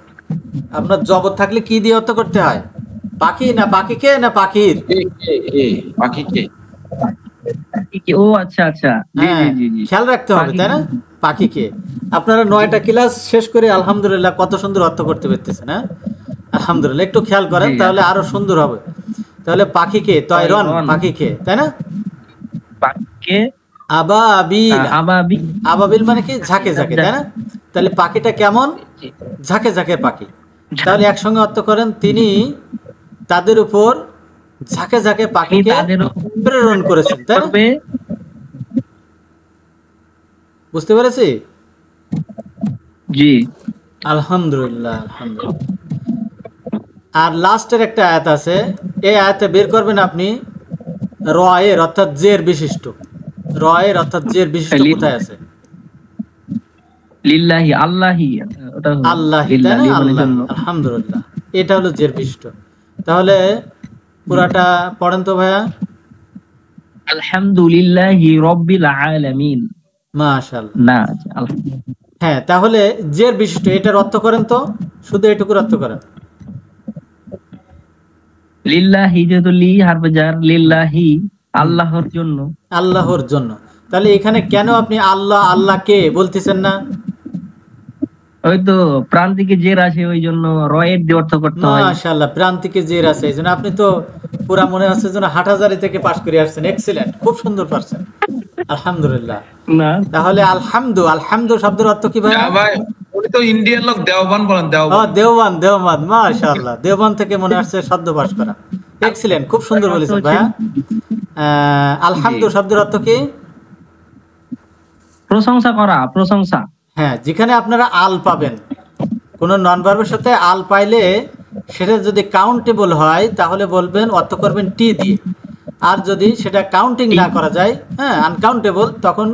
আপনার জবর থাকলে কি দিয়ে অর্থ করতে হয়? পাখি না পাখিকে না পাখির? পাখিকে। ও আচ্ছা আচ্ছা, জি জি জি জি, খেয়াল রাখতে হবে, তাই না? পাখিকে। আপনারা 9টা ক্লাস শেষ করে আলহামদুলিল্লাহ কত সুন্দর অর্থ করতে পারতেছেন, হ্যাঁ আলহামদুলিল্লাহ। একটু খেয়াল করেন তাহলে আরো সুন্দর হবে। তাহলে পাখিকে তয়রন, পাখিকে, তাই না? পাখিকে আবাবিল, আবাবিল, আবাবিল মানে কি? ঝাঁকে ঝাঁকে, তাই না? তাহলে পাখিটা কেমন? ঝাঁকে ঝাঁকে পাখি। তাহলে একসঙ্গে অর্থ করেন, তিনি তাদের উপর ঝাঁকে ঝাঁকে পাখিকে প্রেরণ করেছেন, তাই না? বুঝতে পেরেছি? জি, আলহামদুলিল্লাহ, আলহামদুলিল্লাহ। আর লাস্টের একটা আয়াত আছে, এই আয়াতে বের করবেন আপনি রয়ের অর্থাৎ জের বিশিষ্ট। রয়ের অর্থাৎ জের বিশিষ্ট কোথায় আছে? লিল্লাহি, আল্লাহি, ওটা আল্লাহি, তাই না? আল্লাহ, আলহামদুলিল্লাহ। এটা হলো জের বিশিষ্ট। তাহলে পুরাটা পড়েন তো ভাইয়া। আলহামদুলিল্লাহি রাব্বিল আলামিন। মাশাআল্লাহ। না, হ্যাঁ, তাহলে জের বিশিষ্ট এটার অর্থ করেন তো, শুধু এটুকুর অর্থ করেন। লিল্লাহি, যেহেতু লি হারফে জার, লিল্লাহি আল্লাহর জন্য। আল্লাহর জন্য। তাহলে এখানে কেন আপনি আল্লাহ আল্লাহকে বলতেছেন না? ওই তো প্রান্তিকে জের আছে, ওই জন্য রয়ের দিয়ে অর্থ করতে হয়। মাশাআল্লাহ, প্রান্তিকে জের আছে, এই জন্য আপনি তো পুরা মনে হচ্ছে যেন হাটহাজারি থেকে পাশ করে আসছেন। এক্সিলেন্ট, খুব সুন্দর পারছেন, আলহামদুলিল্লাহ। না তাহলে আলহামদু শব্দের অর্থ কি ভাই? ভাই উনি তো ইন্ডিয়ান লোক, দেওবান বলেন, দেওবান, মাশাআল্লাহ, দেওবান থেকে মনে আসছে শব্দ পাশ করা। এক্সিলেন্ট, খুব সুন্দর বলেছেন ভাইয়া। আলহামদু শব্দের অর্থ কি? প্রশংসা করা, প্রশংসা। হ্যাঁ, যেখানে আপনারা আল পাবেন, কোন নন ভার্বের সাথে আল পাইলে সেটা যদি কাউন্টেবল হয় তাহলে বলবেন, অর্থ করবেন টি দিয়ে। আর যদি সেটা কাউন্টিং না করা যায়, হ্যাঁ, আনকাউন্টেবল, তখন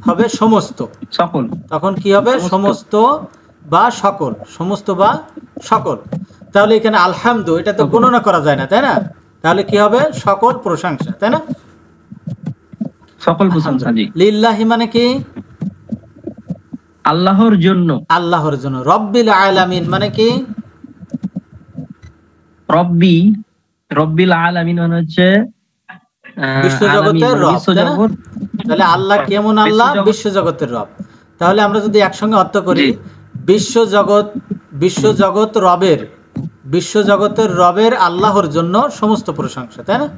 হবে সমস্ত, সকল। তখন কি হবে? সমস্ত বা সকল, সমস্ত বা সকল। তাহলে এখানে আলহামদু, এটা তো গণনা করা যায় না, তাই না? তাহলে কি হবে? সকল প্রশংসা, তাই না? সকল প্রশংসা। জি। লিল্লাহি মানে কি? আল্লাহর জন্য, আল্লাহর জন্য। রব্বিল আলামিন মানে কি? রব্বিল আলামিন মানে হচ্ছে বিশ্বজগতের রব, বিশ্বজগৎ। তাহলে আল্লাহ কেমন? আল্লাহ বিশ্বজগতের রব। তাহলে আমরা যদি একসঙ্গে অর্থ করি, বিশ্বজগতের রবের আল্লাহর জন্য সমস্ত প্রশংসা, তাই না?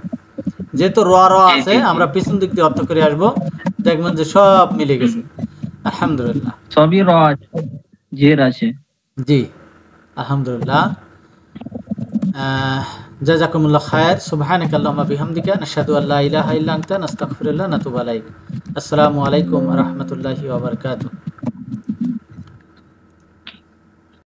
যেহেতু র আছে, আমরা পিছন দিক দিয়ে অর্থ করে আসবো, দেখবেন যে সব মিলে গেছে। আলহামদুলিল্লাহ, সবই র জের আছে। জি, আলহামদুলিল্লাহ। জাযাকুমুল্লাহ খায়র। সুবহানাকা আল্লাহুম্মা বিহামদিকা নাশহাদু আল্লা ইলাহা ইল্লা আনতা নাস্তাগফিরুকা ওয়া নাতুবু ইলাইক। আসসালামু আলাইকুম ওয়া রাহমাতুল্লাহি ওয়া বারাকাতুহু।